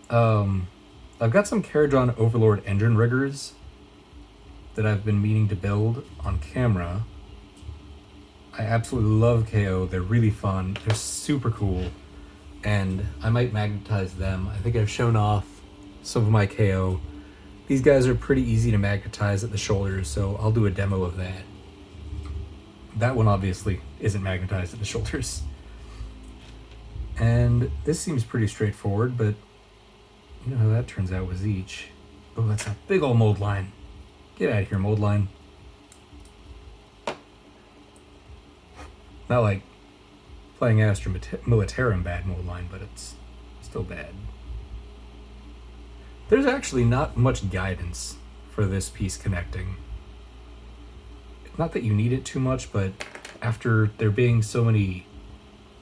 I've got some Caradron Overlord engine riggers that I've been meaning to build on camera. I absolutely love KO. They're really fun. They're super cool. And I might magnetize them. I think I've shown off some of my KO. These guys are pretty easy to magnetize at the shoulders, so I'll do a demo of that. That one obviously isn't magnetized at the shoulders. And this seems pretty straightforward, but you know how that turns out with each. Oh, that's a big old mold line. Get out of here, mold line. Not like playing Astra Militarum bad mold line, but it's still bad. There's actually not much guidance for this piece connecting. Not that you need it too much, but after there being so many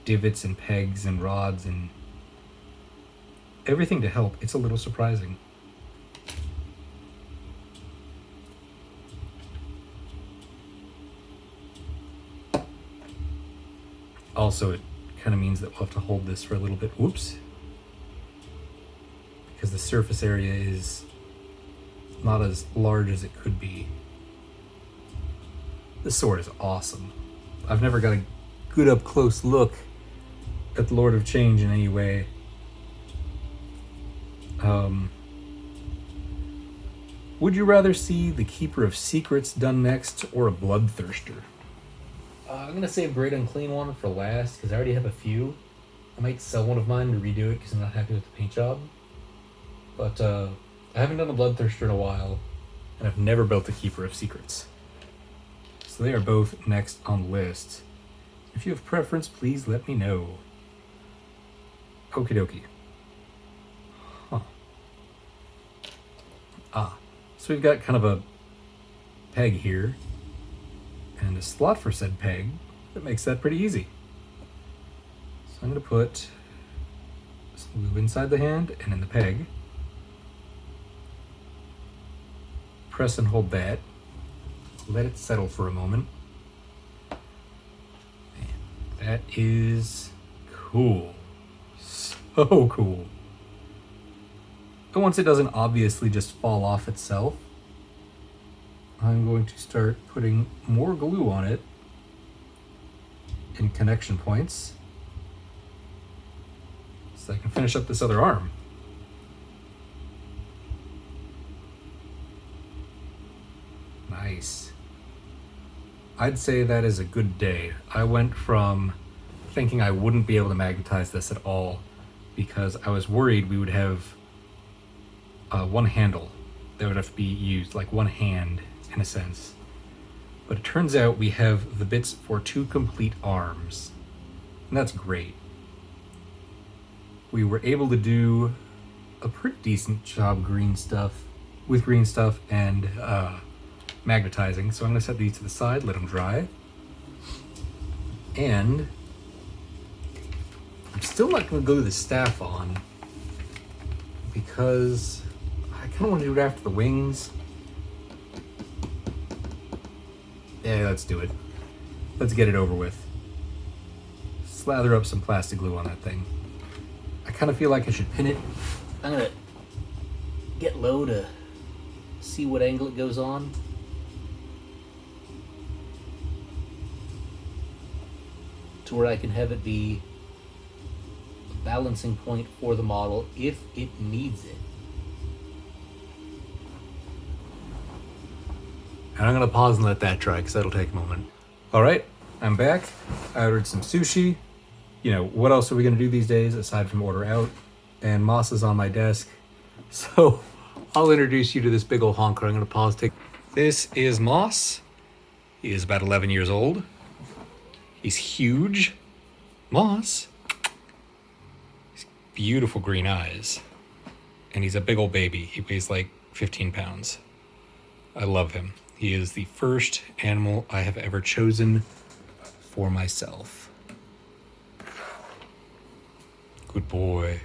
divots and pegs and rods and everything to help, it's a little surprising. Also, it kind of means that we'll have to hold this for a little bit. Whoops. Because the surface area is not as large as it could be. This sword is awesome. I've never got a good up close look at the Lord of Change in any way. Would you rather see the Keeper of Secrets done next or a Bloodthirster? I'm gonna save Great Unclean one for last because I already have a few. I might sell one of mine to redo it because I'm not happy with the paint job. But I haven't done a Bloodthirster in a while, and I've never built the Keeper of Secrets. So they are both next on the list. If you have preference, please let me know. Okie dokie. Huh. So we've got kind of a peg here, and a slot for said peg that makes that pretty easy. So I'm going to put some glue inside the hand and in the peg. Press and hold that. Let it settle for a moment. Man, that is cool. So cool. And once it doesn't obviously just fall off itself, I'm going to start putting more glue on it in connection points so I can finish up this other arm. Nice. I'd say that is a good day. I went from thinking I wouldn't be able to magnetize this at all because I was worried we would have one handle that would have to be used, like one hand in a sense. But it turns out we have the bits for 2 complete arms, and that's great. We were able to do a pretty decent job with green stuff and magnetizing. So I'm going to set these to the side, let them dry. And I'm still not going to glue the staff on because I kind of want to do it after the wings. Yeah, let's do it. Let's get it over with. Slather up some plastic glue on that thing. I kind of feel like I should pin it. I'm going to get low to see what angle it goes on. To where I can have it be a balancing point for the model if it needs it. And I'm going to pause and let that dry because that'll take a moment. All right, I'm back. I ordered some sushi. You know, what else are we going to do these days aside from order out? And Moss is on my desk. So I'll introduce you to this big old honker. I'm going to pause. This is Moss. He is about 11 years old. He's huge. Moss. He's beautiful green eyes. and he's a big old baby. He weighs like 15 pounds. I love him. He is the first animal I have ever chosen for myself. Good boy.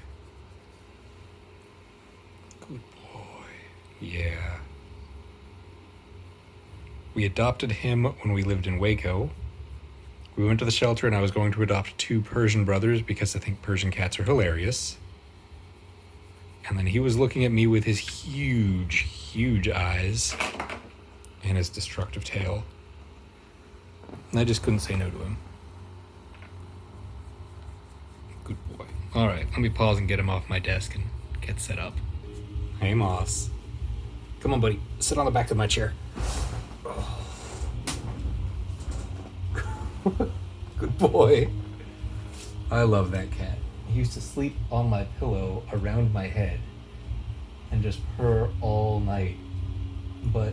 Good boy. Yeah. We adopted him when we lived in Waco. We went to the shelter and I was going to adopt 2 Persian brothers because I think Persian cats are hilarious. And then he was looking at me with his huge, huge eyes and his destructive tail. And I just couldn't say no to him. Good boy. All right, let me pause and get him off my desk and get set up. Hey, Moss. Come on, buddy. Sit on the back of my chair. Good boy. I love that cat. He used to sleep on my pillow around my head and just purr all night. But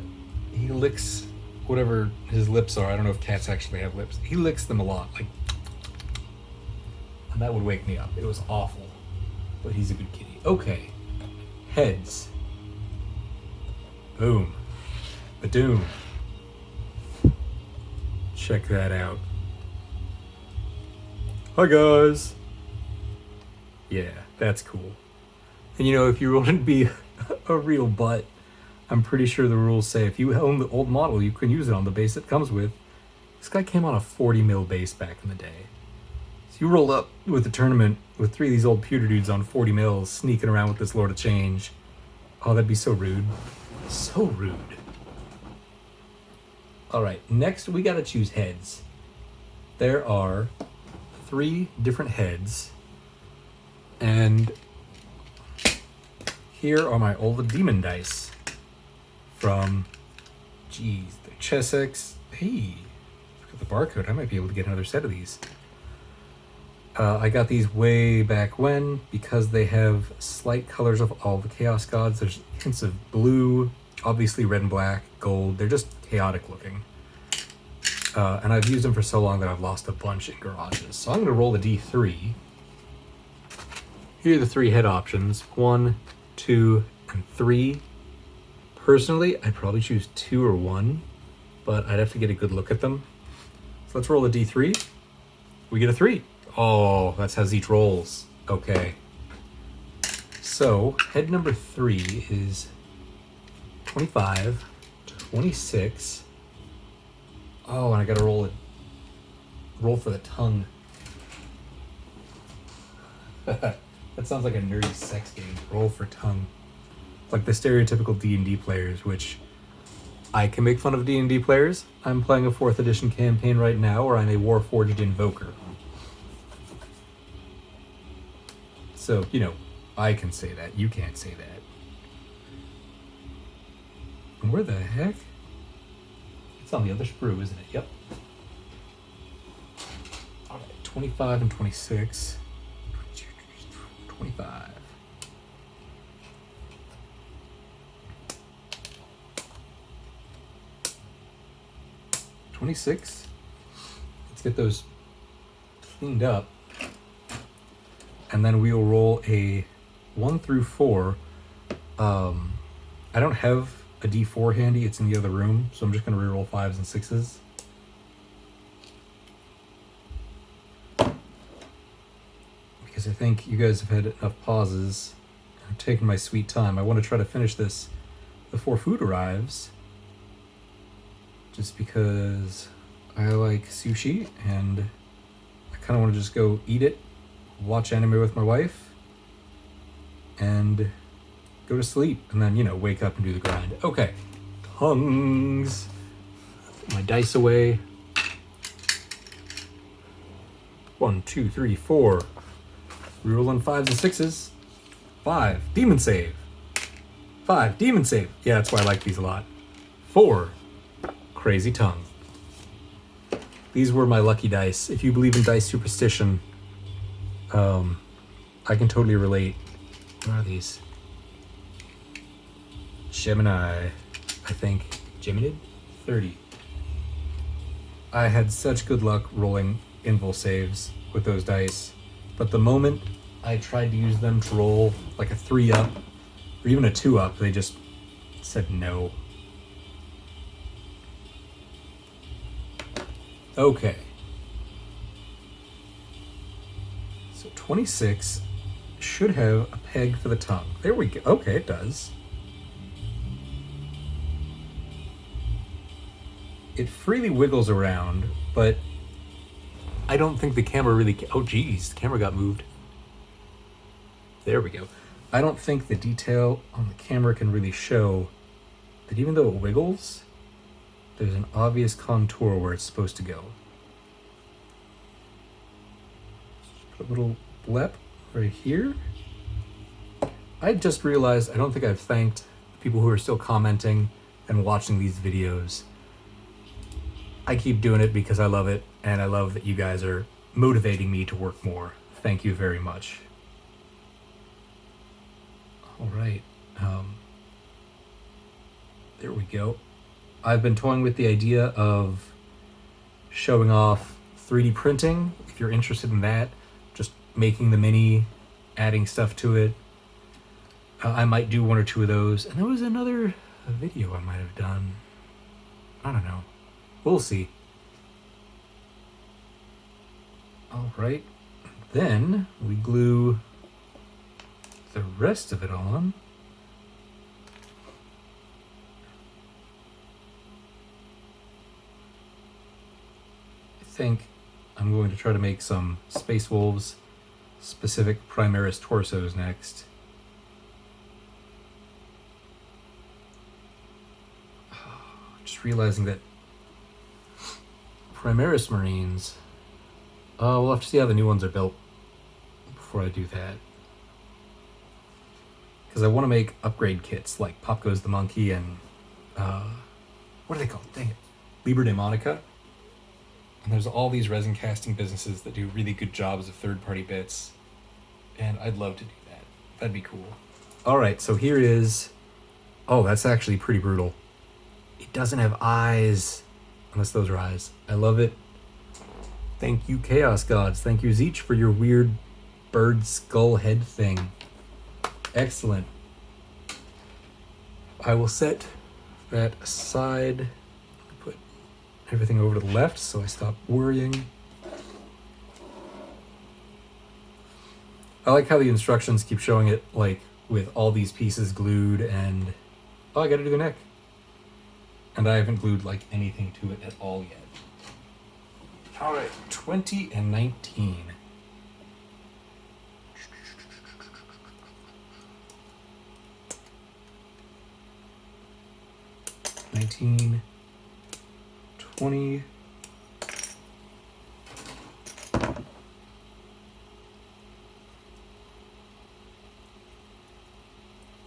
he licks whatever his lips are. I don't know if cats actually have lips. He licks them a lot, like, and that would wake me up. It was awful. But he's a good kitty. Okay. Heads. Boom. Badoom. Check that out. Hi guys. Yeah, that's cool. And you know, if you want to be a real butt, I'm pretty sure the rules say if you own the old model, you can use it on the base it comes with. This guy came on a 40 mil base back in the day. So you rolled up with the tournament with 3 of these old pewter dudes on 40 mils sneaking around with this Lord of Change. Oh, that'd be so rude. So rude. Alright, next we gotta choose heads. There are 3 different heads. And here are my old demon dice. From, geez, the Chessex. Hey, look at the barcode. I might be able to get another set of these. I got these way back when because they have slight colors of all the Chaos Gods. There's hints of blue, obviously red and black, gold. They're just chaotic looking. And I've used them for so long that I've lost a bunch in garages. So I'm going to roll the D3. Here are the 3 head options. 1, 2, and 3. Personally, I'd probably choose 2 or 1, but I'd have to get a good look at them. So let's roll a D3. We get a 3. Oh, that's how each rolls. Okay. So, head number 3 is 25, 26. Oh, and I gotta roll for the tongue. That sounds like a nerdy sex game. Roll for tongue. Like the stereotypical D&D players, which I can make fun of D&D players. I'm playing a 4th edition campaign right now where I'm a Warforged Invoker. So, you know, I can say that. You can't say that. And where the heck? It's on the other sprue, isn't it? Yep. Alright, 25 and 26. 25. $26. Let's get those cleaned up. And then we'll roll a 1 through 4. I don't have a D4 handy. It's in the other room. So I'm just going to reroll 5s and 6s. Because I think you guys have had enough pauses. I'm taking my sweet time. I want to try to finish this before food arrives. Just because I like sushi and I kind of want to just go eat it, watch anime with my wife, and go to sleep, and then, you know, wake up and do the grind. Okay, tongues. Put my dice away. 1, 2, 3, 4. Rerolling 5s and 6s. 5, demon save. 5, demon save. Yeah, that's why I like these a lot. 4, crazy tongue. These were my lucky dice. If you believe in dice superstition, I can totally relate. What are these? Gemini, I think. Geminid? 30. I had such good luck rolling invul saves with those dice, but the moment I tried to use them to roll like a 3 up or even a 2-up. They just said no. Okay. So 26 should have a peg for the tongue. There we go. Okay, it does. It freely wiggles around, but I don't think the camera really... Oh, geez, the camera got moved. There we go. I don't think the detail on the camera can really show that even though it wiggles, there's an obvious contour where it's supposed to go. Just put a little blep right here. I just realized I don't think I've thanked the people who are still commenting and watching these videos. I keep doing it because I love it, and I love that you guys are motivating me to work more. Thank you very much. All right. There we go. I've been toying with the idea of showing off 3D printing. If you're interested in that, just making the mini, adding stuff to it. I might do 1 or 2 of those. And there was another video I might have done. I don't know. We'll see. All right. Then we glue the rest of it on. I think I'm going to try to make some Space Wolves specific Primaris torsos next. Just realizing that Primaris Marines, we'll have to see how the new ones are built before I do that. Because I want to make upgrade kits like Pop Goes the Monkey and, what are they called? Dang it. Liber Demonica. And there's all these resin casting businesses that do really good jobs of third-party bits. And I'd love to do that. That'd be cool. All right, so here is... Oh, that's actually pretty brutal. It doesn't have eyes. Unless those are eyes. I love it. Thank you, Chaos Gods. Thank you, Zeech, for your weird bird skull head thing. Excellent. I will set that aside. Put everything over to the left so I stop worrying. I like how the instructions keep showing it, like, with all these pieces glued and... Oh, I gotta do the neck. And I haven't glued, like, anything to it at all yet. Alright, 20 and 19. $19, $20.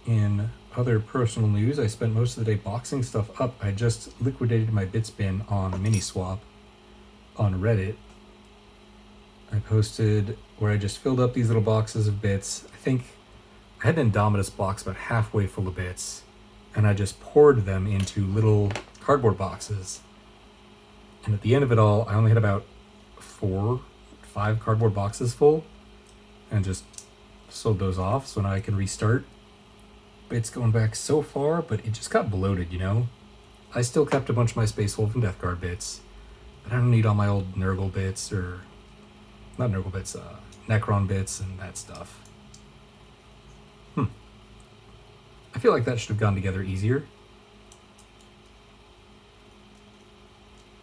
In other personal news, I spent most of the day boxing stuff up. I just liquidated my bits bin on Miniswap on Reddit. I posted where I just filled up these little boxes of bits. I think I had an Indomitus box about halfway full of bits, and I just poured them into little cardboard boxes. And at the end of it all, I only had about 4, 5 cardboard boxes full, and just sold those off so now I can restart. Bits going back so far, but it just got bloated, you know? I still kept a bunch of my Space Wolf and Death Guard bits, but I don't need all my old Nurgle bits, or... not Nurgle bits, Necron bits and that stuff. I feel like that should have gone together easier.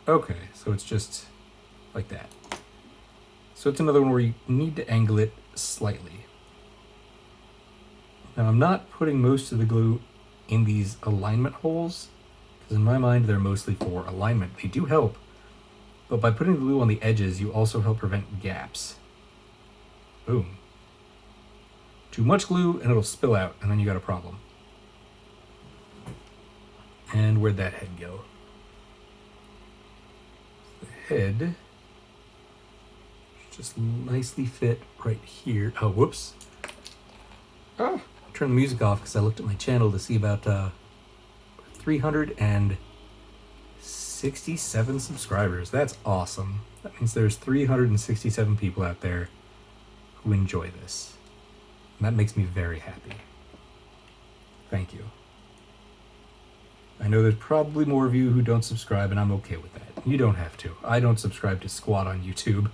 Okay, so it's just like that. So it's another one where you need to angle it slightly. Now I'm not putting most of the glue in these alignment holes, because in my mind they're mostly for alignment. They do help, but by putting the glue on the edges, you also help prevent gaps. Boom. Too much glue and it'll spill out, and then you got a problem. And where'd that head go? The head just nicely fit right here. Oh, whoops. Oh. Turn the music off because I looked at my channel to see about 367 subscribers. That's awesome. That means there's 367 people out there who enjoy this. And that makes me very happy. Thank you. I know there's probably more of you who don't subscribe, and I'm okay with that. You don't have to. I don't subscribe to squat on YouTube.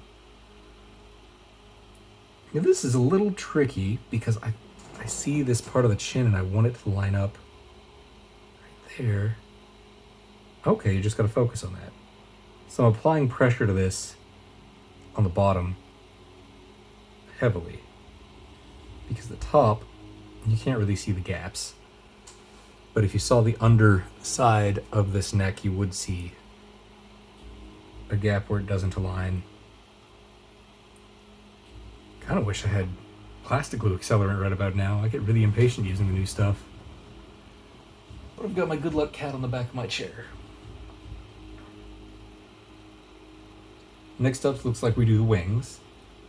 Now, this is a little tricky because I see this part of the chin and I want it to line up right there. Okay, you just got to focus on that. So I'm applying pressure to this on the bottom heavily because the top, you can't really see the gaps. But if you saw the underside of this neck, you would see a gap where it doesn't align. Kind of wish I had plastic glue accelerant right about now. I get really impatient using the new stuff. But I've got my good luck cat on the back of my chair. Next up, looks like we do the wings.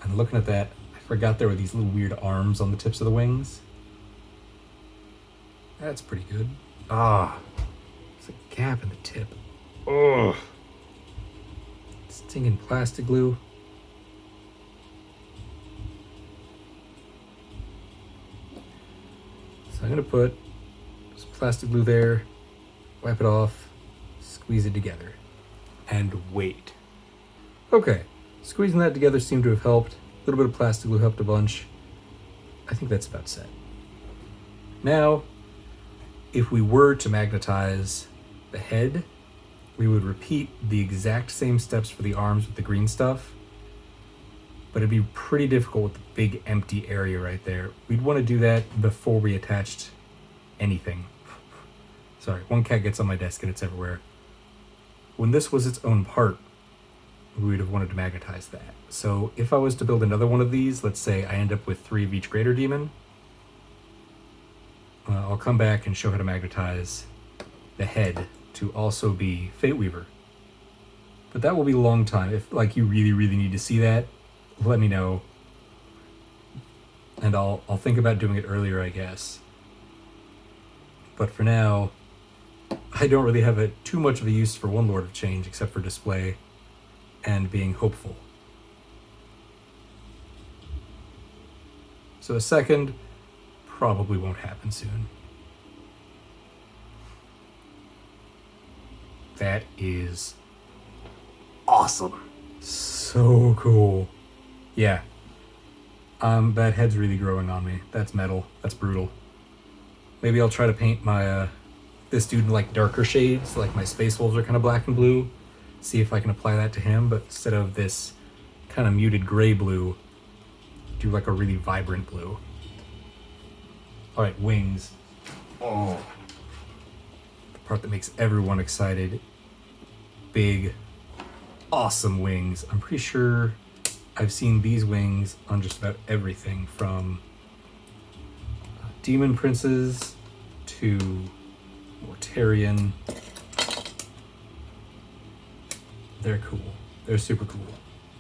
And looking at that, I forgot there were these little weird arms on the tips of the wings. That's pretty good. Ah, there's a gap in the tip. Ugh. Stinging plastic glue. So I'm gonna put some plastic glue there, wipe it off, squeeze it together, and wait. Okay, squeezing that together seemed to have helped. A little bit of plastic glue helped a bunch. I think that's about set. Now, if we were to magnetize the head, we would repeat the exact same steps for the arms with the green stuff, but it'd be pretty difficult with the big empty area right there. We'd want to do that before we attached anything. Sorry, one cat gets on my desk and it's everywhere. When this was its own part, we would have wanted to magnetize that. So if I was to build another one of these, let's say I end up with 3 of each greater demon, I'll come back and show how to magnetize the head to also be Fate Weaver. But that will be a long time. If like you really, really need to see that, let me know. And I'll think about doing it earlier, I guess. But for now, I don't really have too much of a use for one Lord of Change except for display and being hopeful. So a second probably won't happen soon. That is awesome. So cool. Yeah. That head's really growing on me. That's metal. That's brutal. Maybe I'll try to paint my this dude in like darker shades, like my space wolves are kind of black and blue. See if I can apply that to him, but instead of this kind of muted gray blue, do like a really vibrant blue. All right, wings. Oh, the part that makes everyone excited. Big, awesome wings. I'm pretty sure I've seen these wings on just about everything from Demon Princes to Mortarion. They're cool. They're super cool.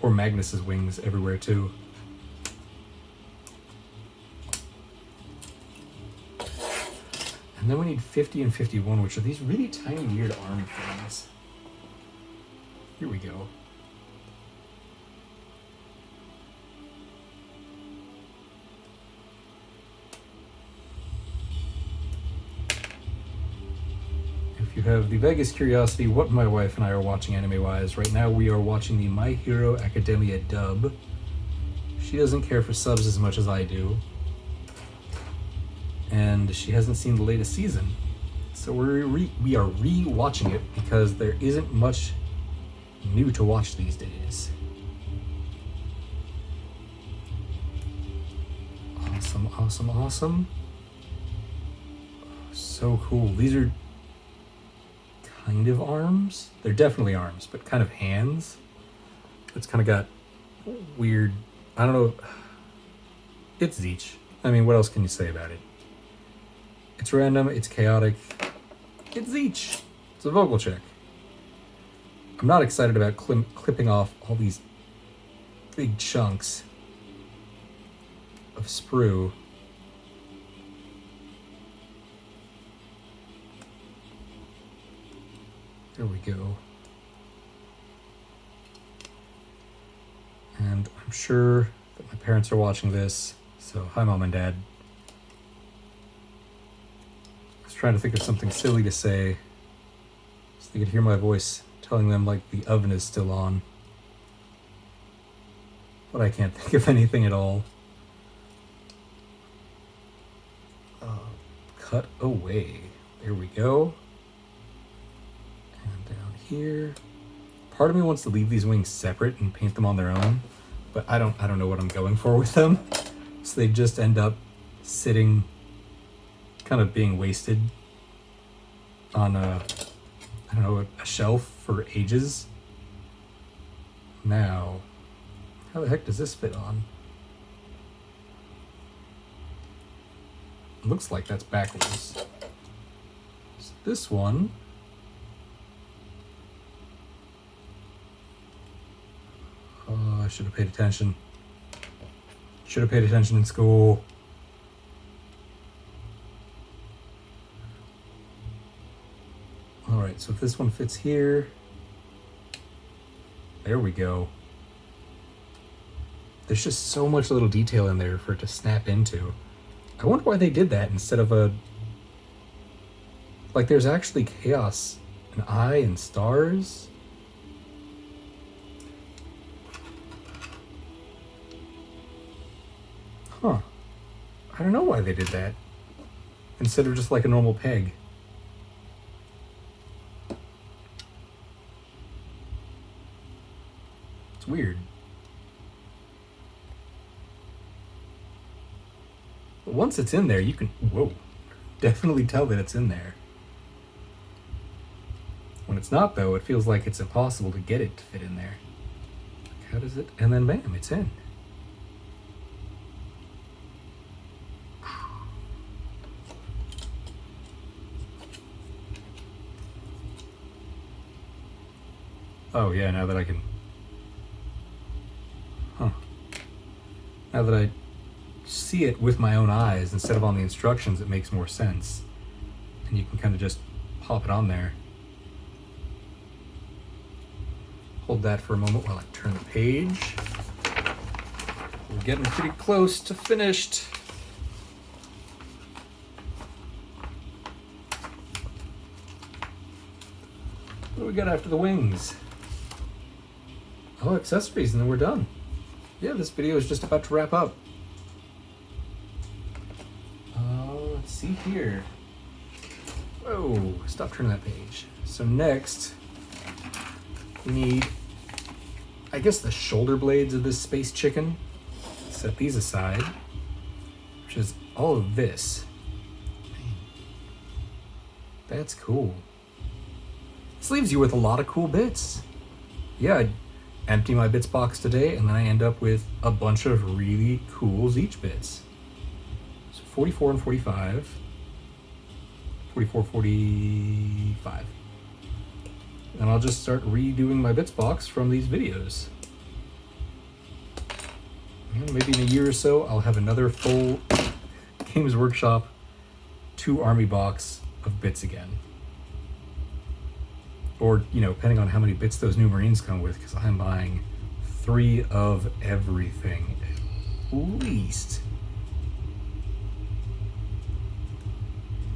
Or Magnus's wings everywhere too. And then we need 50 and 51, which are these really tiny, weird arm things. Here we go. If you have the vaguest curiosity what my wife and I are watching anime-wise, right now we are watching the My Hero Academia dub. She doesn't care for subs as much as I do. And she hasn't seen the latest season. So we are re-watching it because there isn't much new to watch these days. Awesome, awesome, awesome. So cool. These are kind of arms. They're definitely arms, but kind of hands. It's kind of got weird, I don't know. It's Zeech. I mean, what else can you say about it? It's random, it's chaotic. It's Zeech. It's a vocal check. I'm not excited about clipping off all these big chunks of sprue. There we go. And I'm sure that my parents are watching this, so hi Mom and Dad. trying to think of something silly to say so they could hear my voice telling them like the oven is still on. But I can't think of anything at all. Cut away. There we go. And down here. Part of me wants to leave these wings separate and paint them on their own, but I don't know what I'm going for with them. So they just end up sitting, kind of being wasted on a shelf for ages. Now, how the heck does this fit on? Looks like that's backwards. So this one, I should have paid attention. Should have paid attention in school. All right, so if this one fits here, there we go. There's just so much little detail in there for it to snap into. I wonder why they did that instead of a... Like, there's actually chaos, an eye, and stars. Huh. I don't know why they did that. Instead of just like a normal peg. It's weird. But once it's in there, you can, definitely tell that it's in there. When it's not, though, it feels like it's impossible to get it to fit in there. How does it? And then bam, it's in. Oh yeah, now that I can... Now that I see it with my own eyes instead of on the instructions, it makes more sense. And you can kind of just pop it on there. Hold that for a moment while I turn the page. We're getting pretty close to finished. What do we got after the wings? Oh, accessories, and then we're done. Yeah, this video is just about to wrap up. Let's see here. Whoa, stop turning that page. So next, we need, I guess, the shoulder blades of this space chicken. Set these aside, which is all of this. That's cool. This leaves you with a lot of cool bits. Yeah, I empty my bits box today, and then I end up with a bunch of really cool Zeech bits. So 44 and 45. 44, 45. And I'll just start redoing my bits box from these videos. And maybe in a year or so, I'll have another full Games Workshop 2 army box of bits again. Or, you know, depending on how many bits those new Marines come with, because I'm buying 3 of everything, at least.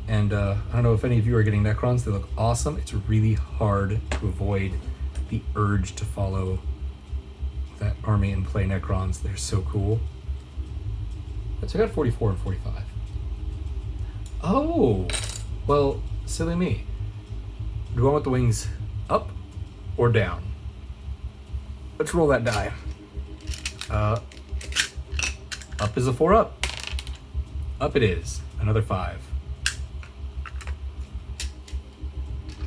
And I don't know if any of you are getting Necrons. They look awesome. It's really hard to avoid the urge to follow that army and play Necrons. They're so cool. So I got 44 and 45. Oh, well, silly me. Do I want the wings up or down? Let's roll that die. Up is a 4 up. Up it is. Another 5.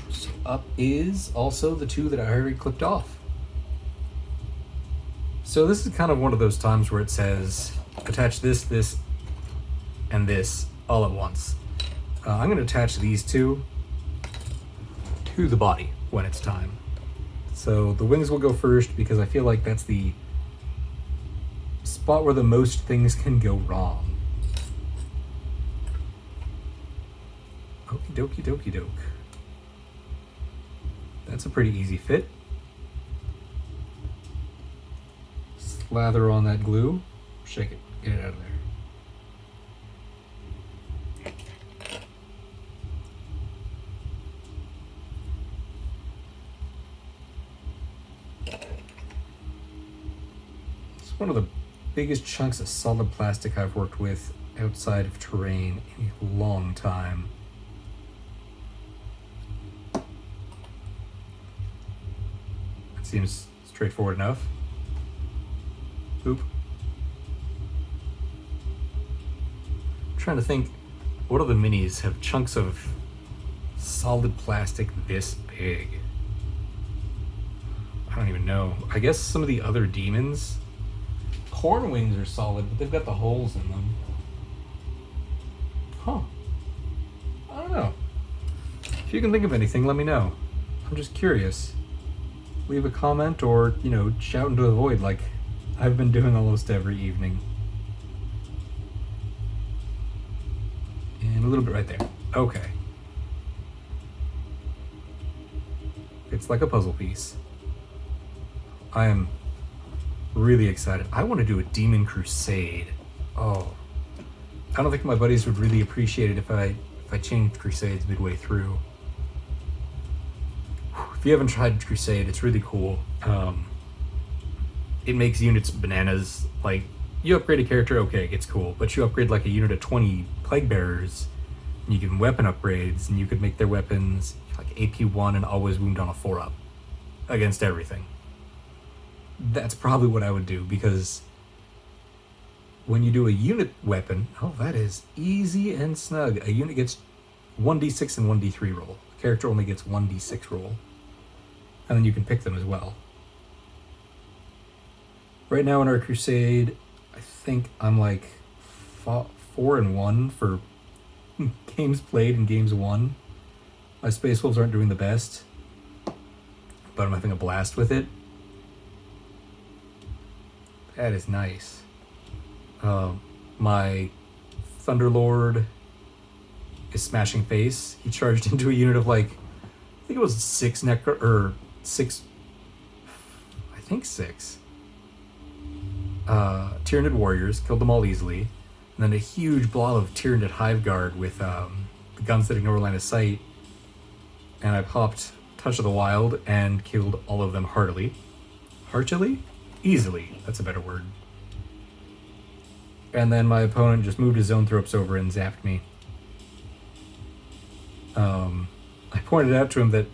So up is also the 2 that I already clipped off. So this is kind of one of those times where it says attach this, this, and this all at once. I'm going to attach these two to the body when it's time. So the wings will go first because I feel like that's the spot where the most things can go wrong. Okie dokie dokie doke. That's a pretty easy fit. Slather on that glue, shake it, get it out of there. one of the biggest chunks of solid plastic I've worked with outside of terrain in a long time. That seems straightforward enough. Oop. I'm trying to think, what other minis have chunks of solid plastic this big? I don't even know. I guess some of the other demons. Horn wings are solid, but they've got the holes in them. Huh. I don't know. If you can think of anything, let me know. I'm just curious. Leave a comment or, shout into the void like I've been doing almost every evening. And a little bit right there. Okay. It's like a puzzle piece. I am really excited. I want to do a Demon Crusade. Oh. I don't think my buddies would really appreciate it if I changed Crusades midway through. If you haven't tried Crusade, it's really cool. It makes units bananas. Like, you upgrade a character, okay, it's cool. But you upgrade like a unit of 20 Plague Bearers, and you give them weapon upgrades, and you could make their weapons like AP1 and always wound on a 4-up against everything. That's probably what I would do, because when you do a unit weapon, oh, that is easy and snug. A unit gets 1d6 and 1d3 roll. A character only gets 1d6 roll. And then you can pick them as well. Right now in our Crusade, I think I'm like 4-1 for games played and games won. My Space Wolves aren't doing the best, but I'm having a blast with it. That is nice. My Thunderlord is smashing face. He charged into a unit of like, I think it was 6 Tyranid warriors, killed them all easily, and then a huge blob of Tyranid Hive Guard with the guns that ignore line of sight, and I popped Touch of the Wild and killed all of them heartily. Heartily? Easily, that's a better word. And then my opponent just moved his Zone Thropes over and zapped me. I pointed out to him that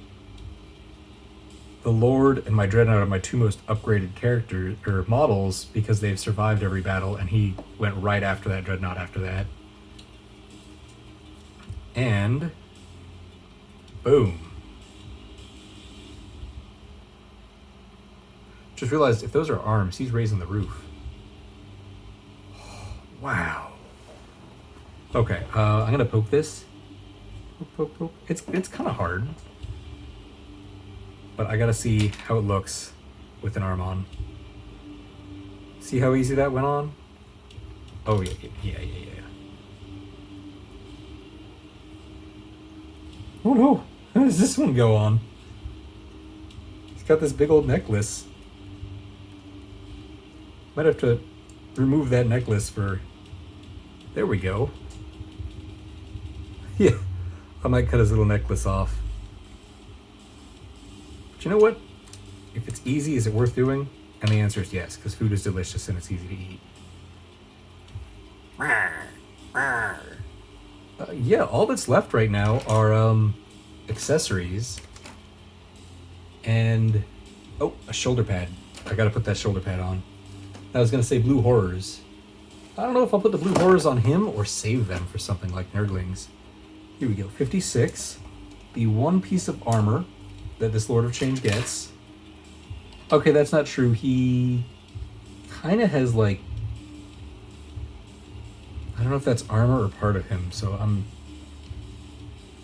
the Lord and my Dreadnought are my two most upgraded characters, or models, because they've survived every battle, and he went right after that Dreadnought after that. And boom. Just realized if those are arms, he's raising the roof. Wow. Okay, I'm gonna poke this. Poke, poke, poke. It's kind of hard, but I gotta see how it looks with an arm on. See how easy that went on? Oh yeah. Oh no! How does this one go on? He's got this big old necklace. Might have to remove that necklace for... There we go. Yeah, I might cut his little necklace off. But you know what? If it's easy, is it worth doing? And the answer is yes, because food is delicious and it's easy to eat. Yeah, all that's left right now are accessories and... Oh, a shoulder pad. I gotta put that shoulder pad on. I was gonna say blue horrors. I don't know if I'll put the blue horrors on him or save them for something like Nerdlings. Here we go, 56. The one piece of armor that this Lord of Change gets. Okay, that's not true. He kind of has like... I don't know if that's armor or part of him, so I'm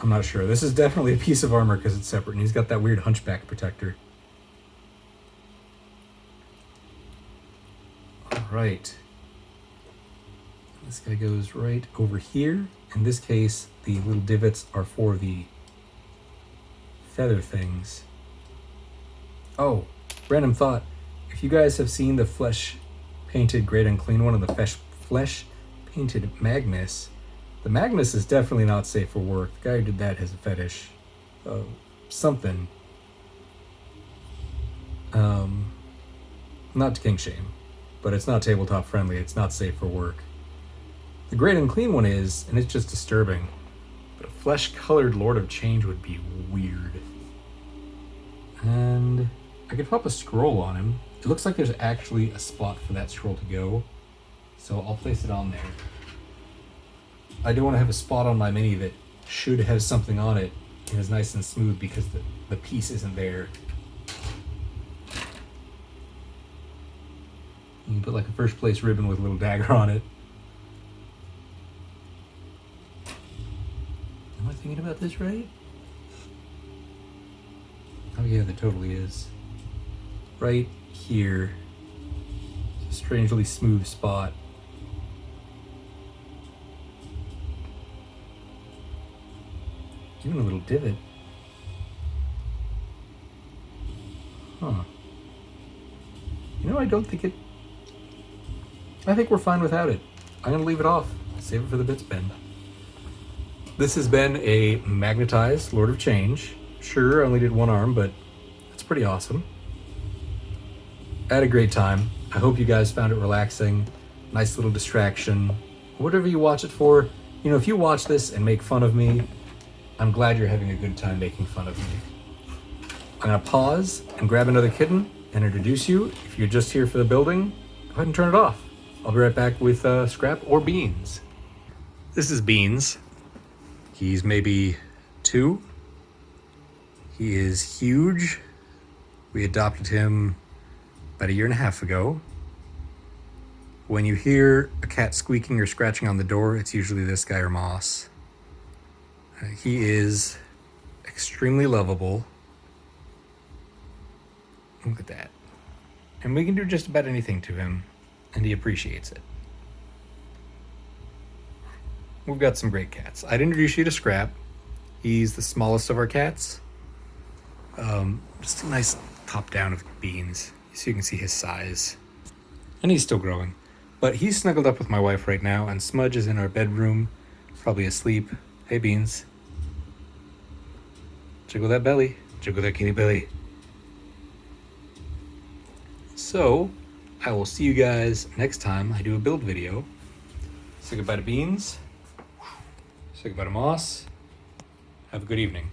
not sure. This is definitely a piece of armor because it's separate, and he's got that weird hunchback protector. Right. This guy goes right over here. In this case, the little divots are for the feather things. Oh, random thought. If you guys have seen the flesh painted Great Unclean one and the flesh painted Magnus, the Magnus is definitely not safe for work. The guy who did that has a fetish of something. Not to king shame. but it's not tabletop friendly. It's not safe for work. The Great Unclean one is, and it's just disturbing. But a flesh-colored Lord of Change would be weird. And I could pop a scroll on him. It looks like there's actually a spot for that scroll to go, so I'll place it on there. I do want to have a spot on my mini that should have something on it and is nice and smooth because the piece isn't there. You can put like a first place ribbon with a little dagger on it. Am I thinking about this right? Oh yeah, there totally is. Right here. It's a strangely smooth spot. Even a little divot. Huh. You know, I don't think it... I think we're fine without it. I'm gonna leave it off. Save it for the bits bin. This has been a magnetized Lord of Change. Sure, I only did one arm, but that's pretty awesome. I had a great time. I hope you guys found it relaxing. Nice little distraction. Whatever you watch it for, you know, if you watch this and make fun of me, I'm glad you're having a good time making fun of me. I'm gonna pause and grab another kitten and introduce you. If you're just here for the building, go ahead and turn it off. I'll be right back with Scrap or Beans. This is Beans. He's maybe 2. He is huge. We adopted him about 1.5 years ago. When you hear a cat squeaking or scratching on the door, it's usually this guy or Moss. He is extremely lovable. Look at that. And we can do just about anything to him, and he appreciates it. We've got some great cats. I'd introduce you to Scrap. He's the smallest of our cats. Just a nice top down of Beans, so you can see his size. And he's still growing. But he's snuggled up with my wife right now, and Smudge is in our bedroom, probably asleep. Hey, Beans. Jiggle that belly. Jiggle that kitty belly. So, I will see you guys next time I do a build video. Say goodbye to Beans. Say goodbye to Moss. Have a good evening.